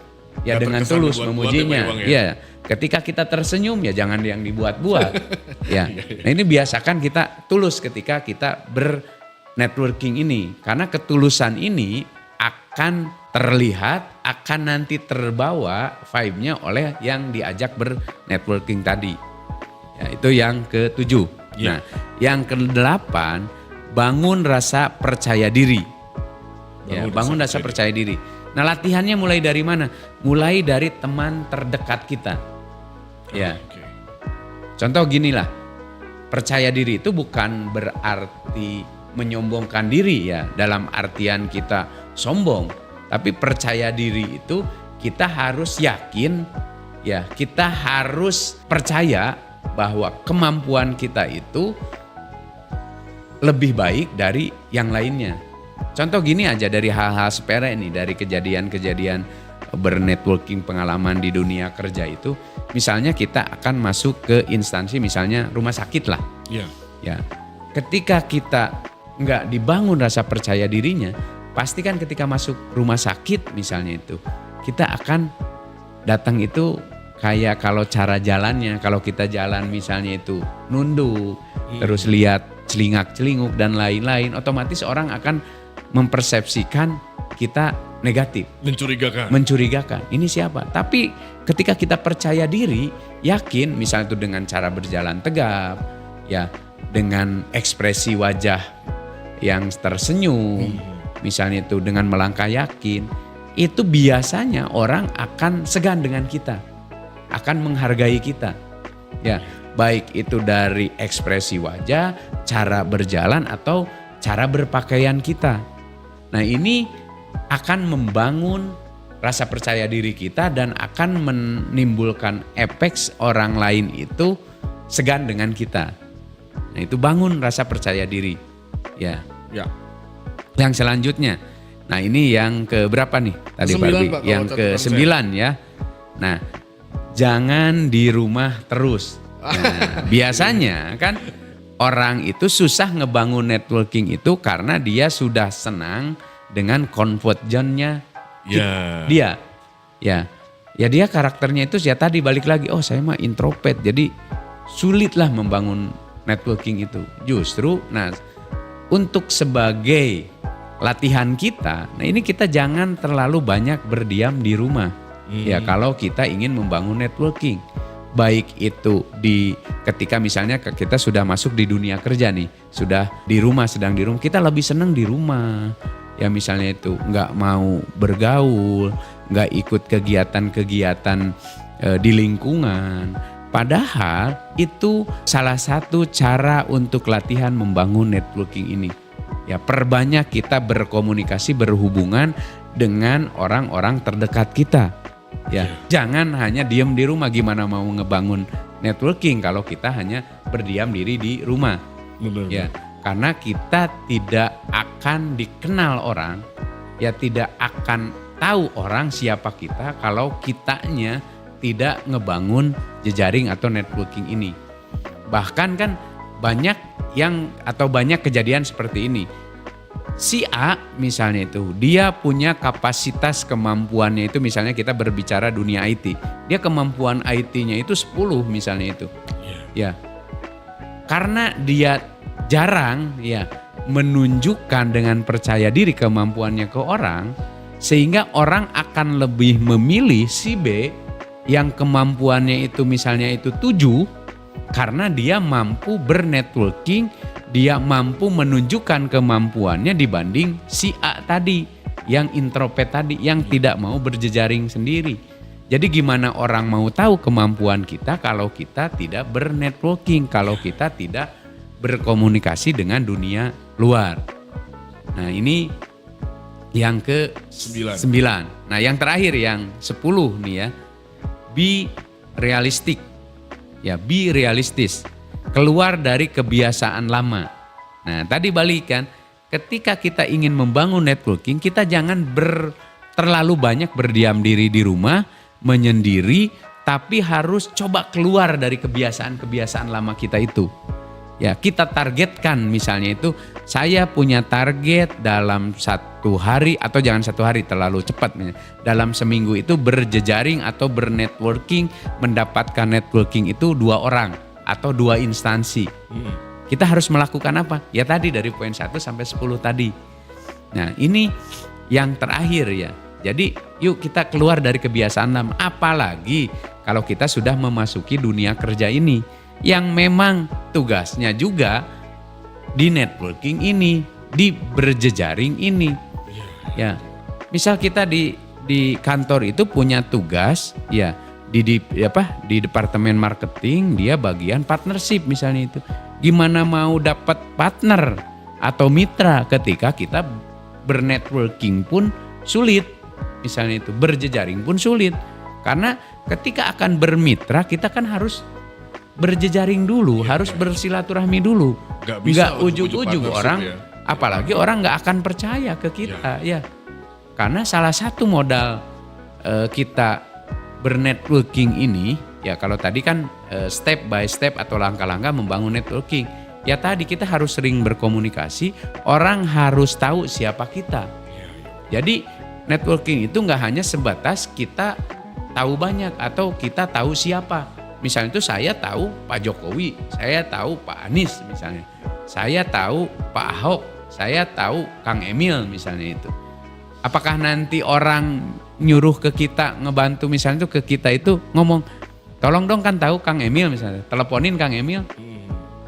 ya Nggak dengan terkesan tulus dibuat-buat memujinya. ya, Bang, ya? Ya, ketika kita tersenyum ya jangan yang dibuat-buat. Ya. Nah, ini biasakan kita tulus ketika kita bernetworking ini, karena ketulusan ini akan terlihat, akan nanti terbawa vibe-nya oleh yang diajak bernetworking tadi. Ya, itu yang ke-7. Ya. Nah, yang ke-8 bangun rasa percaya diri. Bangun rasa percaya diri. Nah, latihannya mulai dari mana? Mulai dari teman terdekat kita. Ya. Oke. Contoh gini lah. Percaya diri itu bukan berarti menyombongkan diri ya, dalam artian kita sombong. Tapi percaya diri itu kita harus yakin ya, kita harus percaya bahwa kemampuan kita itu lebih baik dari yang lainnya. Contoh gini aja dari hal-hal sepele nih, dari kejadian-kejadian bernetworking pengalaman di dunia kerja itu. Misalnya kita akan masuk ke instansi misalnya rumah sakit lah. Iya. Ya, ketika kita nggak dibangun rasa percaya dirinya, pasti kan ketika masuk rumah sakit misalnya itu, kita akan datang itu kayak kalau cara jalannya, kalau kita jalan misalnya itu nunduk, terus lihat celingak-celinguk dan lain-lain, otomatis orang akan mempersepsikan kita negatif, mencurigakan. Ini siapa? Tapi ketika kita percaya diri, yakin, misalnya itu dengan cara berjalan tegap, ya, dengan ekspresi wajah yang tersenyum, misalnya itu dengan melangkah yakin, itu biasanya orang akan segan dengan kita, akan menghargai kita. Ya, baik itu dari ekspresi wajah, cara berjalan atau cara berpakaian kita. Nah, ini akan membangun rasa percaya diri kita dan akan menimbulkan efek orang lain itu segan dengan kita. Nah, itu bangun rasa percaya diri. Ya. Yang selanjutnya. Nah, ini yang ke berapa nih tadi Pak Albi? Yang ke-9 ya. Nah, jangan di rumah terus. Nah, biasanya kan orang itu susah ngebangun networking itu karena dia sudah senang dengan comfort zone-nya dia. Ya, dia karakternya itu ya tadi balik lagi, oh saya mah introvert, jadi sulitlah membangun networking itu. Justru, nah untuk sebagai latihan kita, nah ini kita jangan terlalu banyak berdiam di rumah. Ya kalau kita ingin membangun networking. Baik itu ketika misalnya kita sudah masuk di dunia kerja nih, sudah di rumah, sedang di rumah, kita lebih senang di rumah. Ya misalnya itu nggak mau bergaul, nggak ikut kegiatan-kegiatan di lingkungan. Padahal itu salah satu cara untuk latihan membangun networking ini. Ya perbanyak kita berkomunikasi, berhubungan dengan orang-orang terdekat kita. Ya, jangan hanya diam di rumah. Gimana mau ngebangun networking kalau kita hanya berdiam diri di rumah? Benar. Ya, karena kita tidak akan dikenal orang, ya tidak akan tahu orang siapa kita kalau kitanya tidak ngebangun jejaring atau networking ini. Bahkan kan banyak kejadian seperti ini. Si A misalnya itu, dia punya kapasitas kemampuannya itu, misalnya kita berbicara dunia IT. Dia kemampuan IT-nya itu 10 misalnya itu. Ya. Karena dia jarang ya menunjukkan dengan percaya diri kemampuannya ke orang, sehingga orang akan lebih memilih si B yang kemampuannya itu misalnya itu 7 karena dia mampu bernetworking, dia mampu menunjukkan kemampuannya dibanding si A tadi yang introvert tadi yang tidak mau berjejaring sendiri. Jadi gimana orang mau tahu kemampuan kita kalau kita tidak bernetworking, kalau kita tidak berkomunikasi dengan dunia luar. Nah, ini yang ke-9. Nah, yang terakhir yang 10 nih ya. Be realistic. Ya, be realistis. Keluar dari kebiasaan lama. Nah, tadi balik kan, ketika kita ingin membangun networking, kita jangan terlalu banyak berdiam diri di rumah, menyendiri, tapi harus coba keluar dari kebiasaan-kebiasaan lama kita itu. Ya, kita targetkan misalnya itu, saya punya target dalam 1 hari, atau jangan 1 hari terlalu cepat. Dalam seminggu itu berjejaring atau bernetworking, mendapatkan networking itu 2 orang. Atau 2 instansi. Kita harus melakukan apa? Ya tadi dari poin 1 sampai 10 tadi. Nah, ini yang terakhir ya. Jadi yuk kita keluar dari kebiasaan lama. Apalagi kalau kita sudah memasuki dunia kerja ini. Yang memang tugasnya juga di networking ini, di berjejaring ini. Ya, misal kita di kantor itu punya tugas ya. Di departemen marketing dia bagian partnership misalnya itu. Gimana mau dapat partner atau mitra ketika kita bernetworking pun sulit. Misalnya itu berjejaring pun sulit. Karena ketika akan bermitra kita kan harus berjejaring dulu, harus bersilaturahmi dulu. Gak ujug-ujug orang, apalagi orang gak akan percaya ke kita ya. Karena salah satu modal kita bernetworking ini, ya kalau tadi kan step by step atau langkah-langkah membangun networking. Ya tadi kita harus sering berkomunikasi, orang harus tahu siapa kita. Jadi networking itu nggak hanya sebatas kita tahu banyak atau kita tahu siapa. Misalnya itu saya tahu Pak Jokowi, saya tahu Pak Anies misalnya. Saya tahu Pak Ahok, saya tahu Kang Emil misalnya itu. Apakah nanti orang nyuruh ke kita ngebantu misalnya tuh ke kita itu ngomong, tolong dong kan tahu Kang Emil misalnya, teleponin Kang Emil.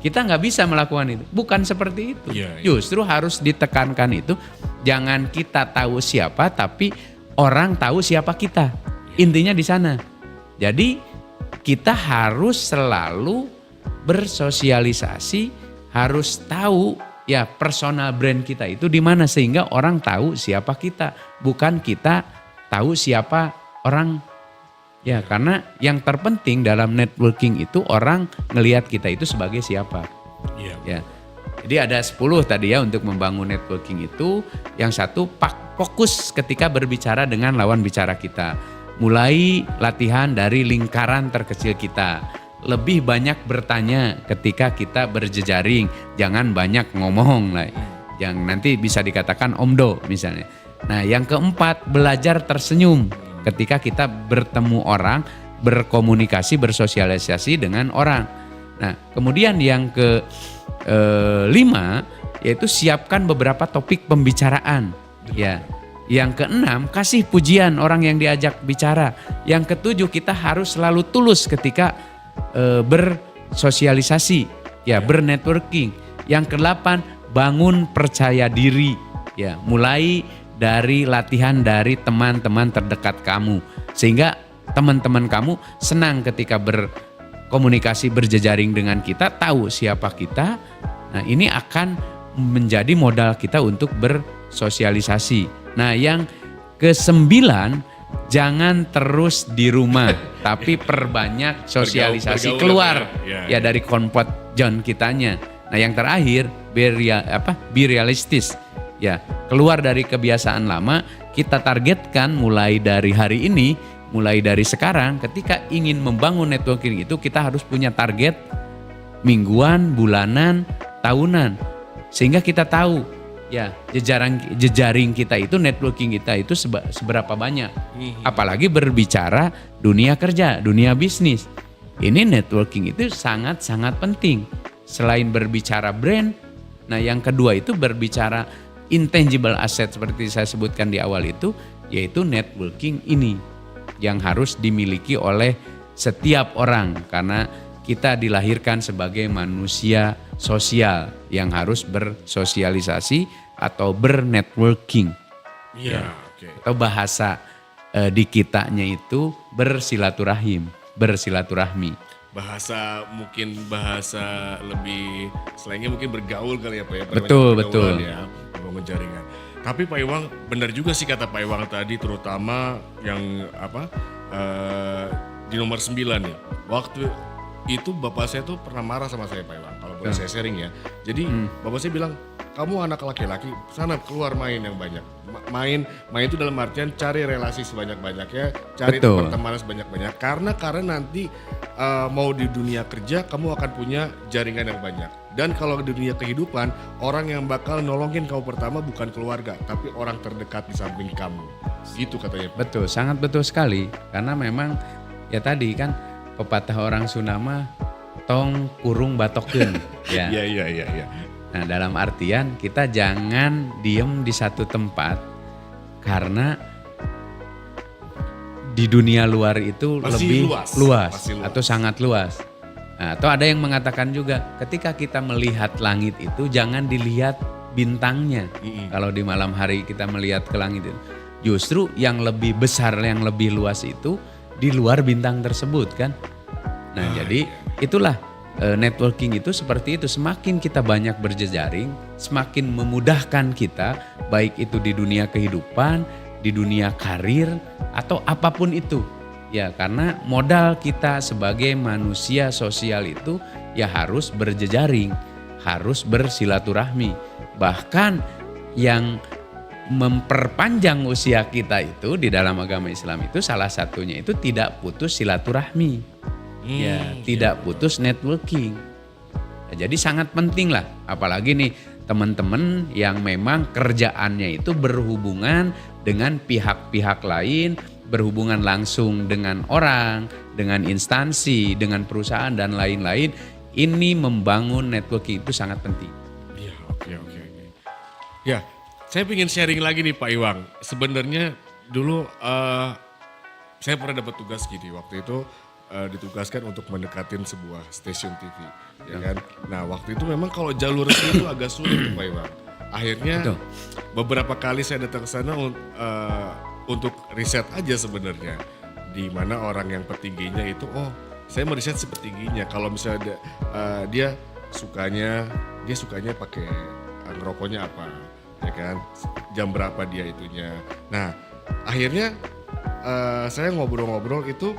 Kita nggak bisa melakukan itu. Bukan seperti itu. Iya, iya. Justru harus ditekankan itu, jangan kita tahu siapa tapi orang tahu siapa kita. Intinya di sana. Jadi kita harus selalu bersosialisasi, harus tahu ya personal brand kita itu di mana sehingga orang tahu siapa kita, bukan kita tahu siapa orang. Ya, karena yang terpenting dalam networking itu orang ngelihat kita itu sebagai siapa. Iya. Ya. Jadi ada 10 tadi ya untuk membangun networking itu. Yang satu fokus ketika berbicara dengan lawan bicara kita. Mulai latihan dari lingkaran terkecil kita. Lebih banyak bertanya ketika kita berjejaring, jangan banyak ngomong lah. Yang nanti bisa dikatakan omdo misalnya. Nah, yang keempat belajar tersenyum ketika kita bertemu orang, berkomunikasi, bersosialisasi dengan orang. Nah, kemudian yang kelima yaitu siapkan beberapa topik pembicaraan. Ya. Yang keenam, kasih pujian orang yang diajak bicara. Yang ketujuh, kita harus selalu tulus ketika bersosialisasi, ya, bernetworking. Yang kedelapan, bangun percaya diri, ya, mulai dari latihan dari teman-teman terdekat kamu, sehingga teman-teman kamu senang ketika berkomunikasi berjejaring dengan kita, tahu siapa kita. Nah, ini akan menjadi modal kita untuk bersosialisasi. Nah, yang ke-9, jangan terus di rumah, tapi perbanyak sosialisasi Bergaul keluar ya. ya dari comfort zone kitanya. Nah, yang terakhir be realistis. Ya, keluar dari kebiasaan lama, kita targetkan mulai dari hari ini, mulai dari sekarang ketika ingin membangun networking itu kita harus punya target mingguan, bulanan, tahunan. Sehingga kita tahu ya jejaring kita itu, networking kita itu seberapa banyak. Apalagi berbicara dunia kerja, dunia bisnis. Ini networking itu sangat-sangat penting. Selain berbicara brand, nah yang kedua itu berbicara intangible asset seperti saya sebutkan di awal itu, yaitu networking ini yang harus dimiliki oleh setiap orang karena kita dilahirkan sebagai manusia sosial yang harus bersosialisasi atau bernetworking. Iya, Ya. oke. Atau bahasa di kitanya itu bersilaturahmi. Mungkin bahasa lebih selengnya mungkin bergaul kali ya Pak ya. Betul, Pergaulan betul. Ya, membangun jaringan. Tapi Pak Iwang benar juga sih kata Pak Iwang tadi, terutama yang di nomor 9 nih. Waktu itu bapak saya tuh pernah marah sama saya Pak Iwang, kalau boleh saya sharing ya. Jadi bapak saya bilang, kamu anak laki-laki, sana keluar main yang banyak. Main itu dalam artian cari relasi sebanyak-banyaknya, cari Betul. pertemanan sebanyak-banyak. Karena nanti mau di dunia kerja kamu akan punya jaringan yang banyak. Dan kalau di dunia kehidupan, orang yang bakal nolongin kamu pertama bukan keluarga, tapi orang terdekat di samping kamu. Gitu katanya Pak. Betul, sangat betul sekali. Karena memang ya tadi kan pepatah orang Sunda mah tong kurung batokeun ya. Iya. Nah, dalam artian kita jangan diem di satu tempat karena di dunia luar itu Masih lebih luas. luas Masih luas. atau sangat luas. Nah, atau ada yang mengatakan juga ketika kita melihat langit itu jangan dilihat bintangnya. Kalau di malam hari kita melihat ke langit itu, justru yang lebih besar, yang lebih luas itu di luar bintang tersebut kan. Nah, jadi itulah networking itu seperti itu. Semakin kita banyak berjejaring, semakin memudahkan kita, baik itu di dunia kehidupan, di dunia karir, atau apapun itu. Ya, karena modal kita sebagai manusia sosial itu ya harus berjejaring, harus bersilaturahmi. Bahkan yang memperpanjang usia kita itu di dalam agama Islam itu salah satunya itu tidak putus silaturahmi. Ya, tidak putus networking. Nah, jadi sangat penting lah, apalagi nih teman-teman yang memang kerjaannya itu berhubungan dengan pihak-pihak lain, berhubungan langsung dengan orang, dengan instansi, dengan perusahaan dan lain-lain. Ini membangun networking itu sangat penting. Iya, oke. Ya, Saya ingin sharing lagi nih Pak Iwang. Sebenarnya dulu saya pernah dapat tugas gini. Waktu itu ditugaskan untuk mendekatin sebuah stasiun TV, ya kan. Nah waktu itu memang kalau jalur resmi itu agak sulit Pak Iwang. Akhirnya beberapa kali saya datang ke sana untuk riset aja sebenarnya. Di mana orang yang petingginya itu, saya meriset sepertingginya. Kalau misalnya dia sukanya pakai ngerokoknya apa, ya kan? Jam berapa dia itunya. Nah, akhirnya saya ngobrol-ngobrol itu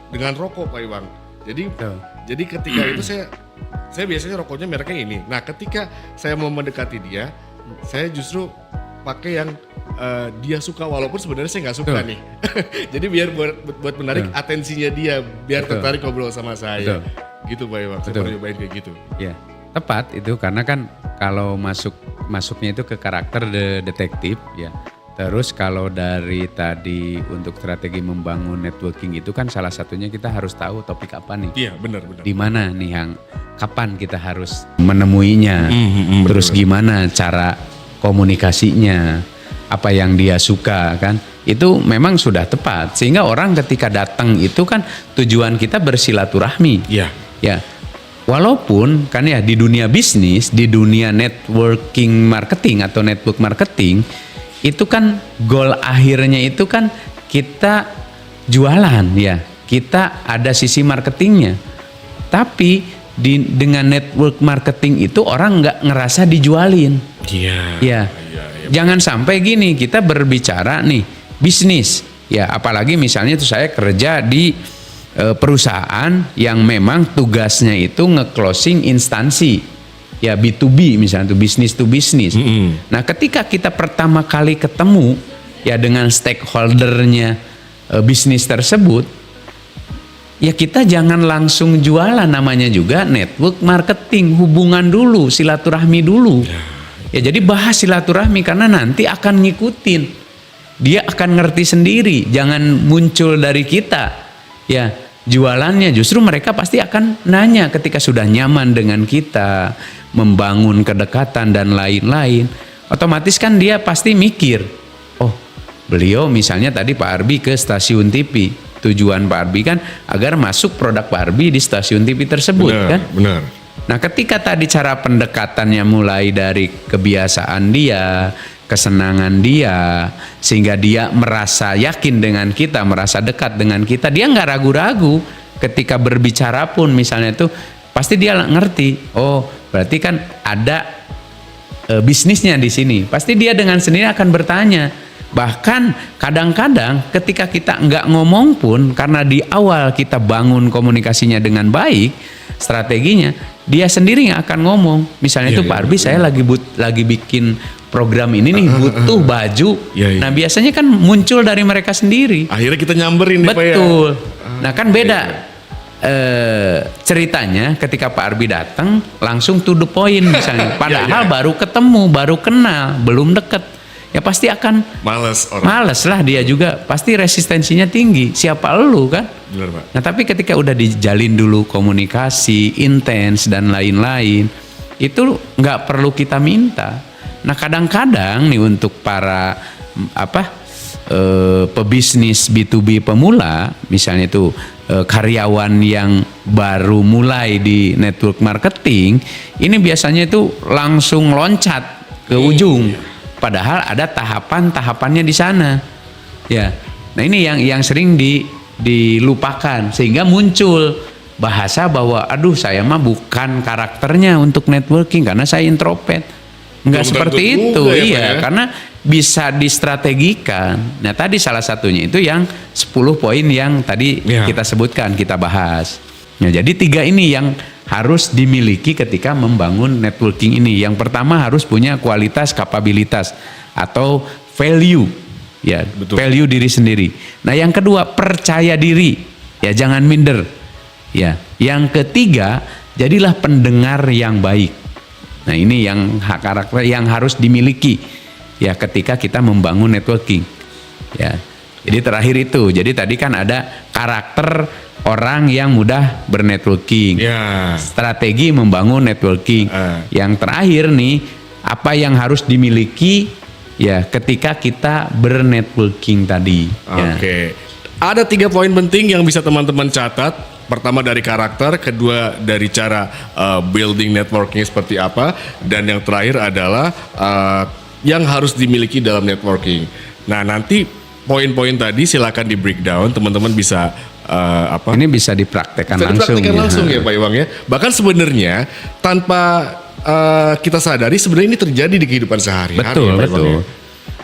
dengan rokok Pak Iwang. Jadi ketika itu saya biasanya rokoknya mereknya ini. Nah, ketika saya mau mendekati dia, saya justru pakai yang dia suka walaupun sebenarnya saya nggak suka nih. Jadi biar buat menarik atensinya dia, biar tertarik ngobrol sama saya. Gitu Pak Iwang. Saya pernah nyobain kayak gitu. Ya, tepat itu karena kan kalau masuknya itu ke karakter detektif ya. Terus kalau dari tadi untuk strategi membangun networking itu kan salah satunya kita harus tahu topik apa nih. Iya, benar. Di mana nih yang kapan kita harus menemuinya. Terus gimana cara komunikasinya, apa yang dia suka kan. Itu memang sudah tepat sehingga orang ketika datang itu kan tujuan kita bersilaturahmi. Iya. Ya. Walaupun kan ya di dunia bisnis, di dunia networking marketing atau network marketing itu kan goal akhirnya itu kan kita jualan ya, kita ada sisi marketingnya. Tapi dengan network marketing itu orang nggak ngerasa dijualin. Iya. Ya, jangan sampai gini kita berbicara nih bisnis ya, apalagi misalnya itu saya kerja di perusahaan yang memang tugasnya itu nge-closing instansi. Ya B2B misalnya itu bisnis to bisnis. Nah ketika kita pertama kali ketemu ya dengan stakeholdernya bisnis tersebut, ya kita jangan langsung jualan, namanya juga network marketing, hubungan dulu, silaturahmi dulu. Ya jadi bahas silaturahmi karena nanti akan ngikutin, dia akan ngerti sendiri, jangan muncul dari kita. Ya jualannya justru mereka pasti akan nanya ketika sudah nyaman dengan kita, membangun kedekatan dan lain-lain, otomatis kan dia pasti mikir, oh beliau misalnya tadi Pak Arbi ke stasiun TV, tujuan Pak Arbi kan agar masuk produk Pak Arbi di stasiun TV tersebut. Benar, kan? Benar. Nah ketika tadi cara pendekatannya mulai dari kebiasaan dia, kesenangan dia, sehingga dia merasa yakin dengan kita, merasa dekat dengan kita, dia nggak ragu-ragu ketika berbicara pun misalnya itu pasti dia ngerti, oh berarti kan ada bisnisnya di sini. Pasti dia dengan sendiri akan bertanya. Bahkan kadang-kadang ketika kita nggak ngomong pun, karena di awal kita bangun komunikasinya dengan baik, strateginya, dia sendiri yang akan ngomong. Misalnya itu Pak Arbi, saya lagi bikin program ini nih, butuh baju. Nah biasanya kan muncul dari mereka sendiri. Akhirnya kita nyamberin nih Pak ya. Betul. Nah kan beda. Ceritanya ketika Pak Arbi datang langsung to the point misalnya, padahal baru ketemu, baru kenal, belum deket, ya pasti akan males lah dia juga, pasti resistensinya tinggi. Siapa lu kan? Benar, Pak. Nah tapi ketika udah dijalin dulu komunikasi intens dan lain-lain, itu nggak perlu kita minta. Nah kadang-kadang nih untuk para pebisnis B2B pemula, misalnya itu karyawan yang baru mulai di network marketing, ini biasanya itu langsung loncat ke ujung, padahal ada tahapan-tahapannya di sana. Ya, nah ini yang sering dilupakan sehingga muncul bahasa bahwa aduh saya mah bukan karakternya untuk networking karena saya introvert. Enggak seperti itu, iya, karena bisa distrategikan. Nah tadi salah satunya itu yang 10 poin yang tadi kita sebutkan, kita bahas. Nah jadi 3 ini yang harus dimiliki ketika membangun networking ini. Yang pertama harus punya kualitas, kapabilitas atau value, ya. Betul. Value diri sendiri. Nah yang kedua percaya diri, ya jangan minder, ya. Yang ketiga jadilah pendengar yang baik. Nah ini yang karakter yang harus dimiliki ya ketika kita membangun networking ya. Jadi terakhir itu, jadi tadi kan ada karakter orang yang mudah bernetworking, strategi membangun networking. Yang terakhir nih, apa yang harus dimiliki ya ketika kita bernetworking tadi. Ya. Oke. Ada 3 poin penting yang bisa teman-teman catat. Pertama dari karakter, kedua dari cara building networking seperti apa, dan yang terakhir adalah yang harus dimiliki dalam networking. Nah, nanti poin-poin tadi silakan di breakdown, teman-teman bisa Ini bisa dipraktekkan bisa langsung. dipraktikkan langsung ya Pak Iwang ya. Bahkan sebenarnya tanpa kita sadari sebenarnya ini terjadi di kehidupan sehari-hari. Betul, ya, Pak Iwang, betul. ya.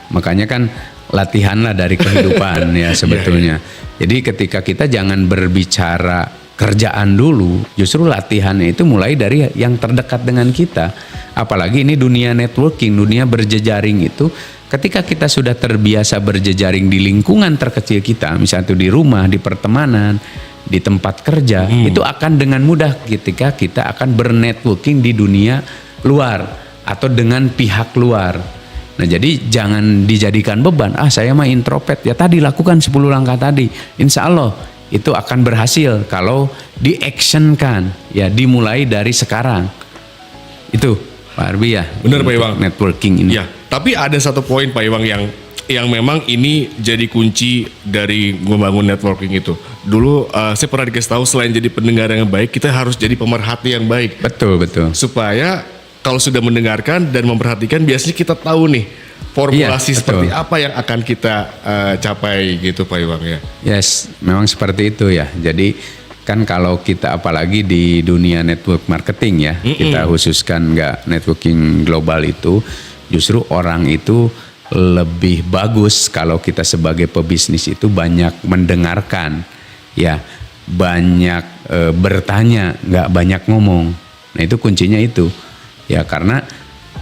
Makanya kan latihanlah dari kehidupan ya sebetulnya. Jadi ketika kita jangan berbicara kerjaan dulu, justru latihannya itu mulai dari yang terdekat dengan kita. Apalagi ini dunia networking, dunia berjejaring itu, ketika kita sudah terbiasa berjejaring di lingkungan terkecil kita, misalnya itu di rumah, di pertemanan, di tempat kerja, itu akan dengan mudah ketika kita akan bernetworking di dunia luar atau dengan pihak luar. Nah, jadi jangan dijadikan beban. Saya mah introvert. Ya tadi lakukan 10 langkah tadi. Insya Allah itu akan berhasil kalau di-actionkan. Ya dimulai dari sekarang. Itu Pak Arbi ya. Benar Pak Iwang. Networking ini. Ya, tapi ada satu poin Pak Iwang yang memang ini jadi kunci dari membangun networking itu. Dulu saya pernah dikasih tahu selain jadi pendengar yang baik, kita harus jadi pemerhati yang baik. Betul, betul. Supaya kalau sudah mendengarkan dan memperhatikan, biasanya kita tahu nih formulasi Iya, seperti betul. apa yang akan kita capai gitu Pak Iwang ya. Yes, memang seperti itu ya. Jadi kan kalau kita apalagi di dunia network marketing ya, kita khususkan nggak networking global itu, justru orang itu lebih bagus kalau kita sebagai pebisnis itu banyak mendengarkan, ya banyak bertanya, nggak banyak ngomong. Nah itu kuncinya itu. Ya karena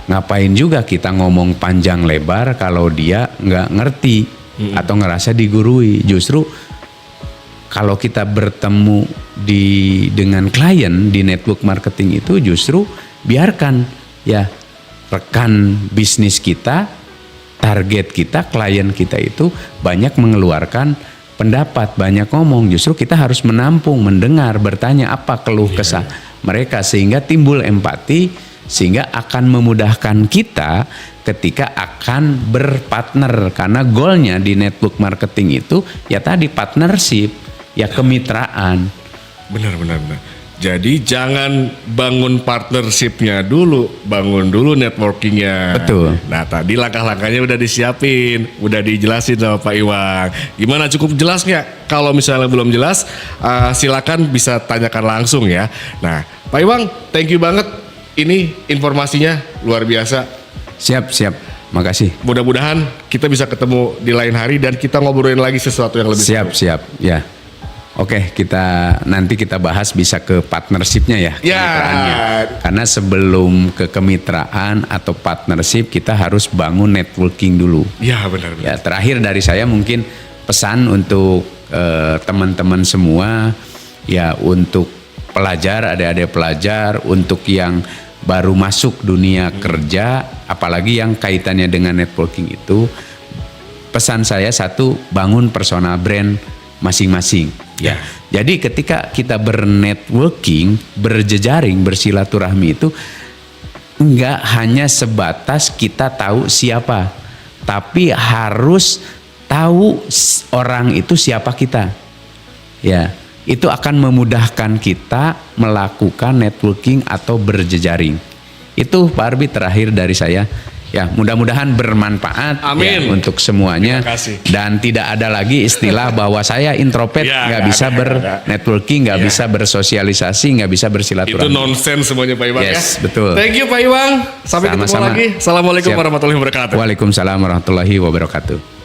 ngapain juga kita ngomong panjang lebar kalau dia nggak ngerti atau ngerasa digurui. Justru kalau kita bertemu dengan klien di network marketing itu justru biarkan ya rekan bisnis kita, target kita, klien kita itu banyak mengeluarkan pendapat, banyak ngomong. Justru kita harus menampung, mendengar, bertanya apa keluh kesah mereka sehingga timbul empati, sehingga akan memudahkan kita ketika akan berpartner, karena goalnya di network marketing itu ya tadi partnership, ya kemitraan. Benar. Jadi jangan bangun partnershipnya dulu, bangun dulu networkingnya. Betul. Nah tadi langkah-langkahnya udah disiapin, udah dijelasin sama Pak Iwang. Gimana, cukup jelas nggak? Kalau misalnya belum jelas, silakan bisa tanyakan langsung ya. Nah Pak Iwang, thank you banget. Ini informasinya luar biasa. Siap. Makasih. Mudah-mudahan kita bisa ketemu di lain hari dan kita ngobrolin lagi sesuatu yang lebih seru. Siap. Ya. Oke, nanti kita bahas bisa ke partnershipnya ya. Ya. Kemitraannya. Karena sebelum ke kemitraan atau partnership kita harus bangun networking dulu. Ya benar. Ya, terakhir dari saya mungkin pesan untuk teman-teman semua, ya untuk pelajar, adik-adik pelajar, untuk yang baru masuk dunia kerja, apalagi yang kaitannya dengan networking itu, pesan saya satu, bangun personal brand masing-masing. Ya, jadi ketika kita bernetworking, berjejaring, bersilaturahmi itu enggak hanya sebatas kita tahu siapa, tapi harus tahu orang itu siapa kita. Ya, itu akan memudahkan kita melakukan networking atau berjejaring. Itu Pak Arbi terakhir dari saya. Ya, mudah-mudahan bermanfaat ya, untuk semuanya. Terima kasih. Dan tidak ada lagi istilah bahwa saya introvert, nggak bisa bernetworking, nggak bisa bersosialisasi, nggak bisa bersilaturahmi. Itu nonsense semuanya Pak Iwang ya. Yes, betul. Thank you Pak Iwang. Sampai ketemu Sama-sama. lagi. Assalamualaikum Siap. warahmatullahi wabarakatuh. Waalaikumsalam warahmatullahi wabarakatuh.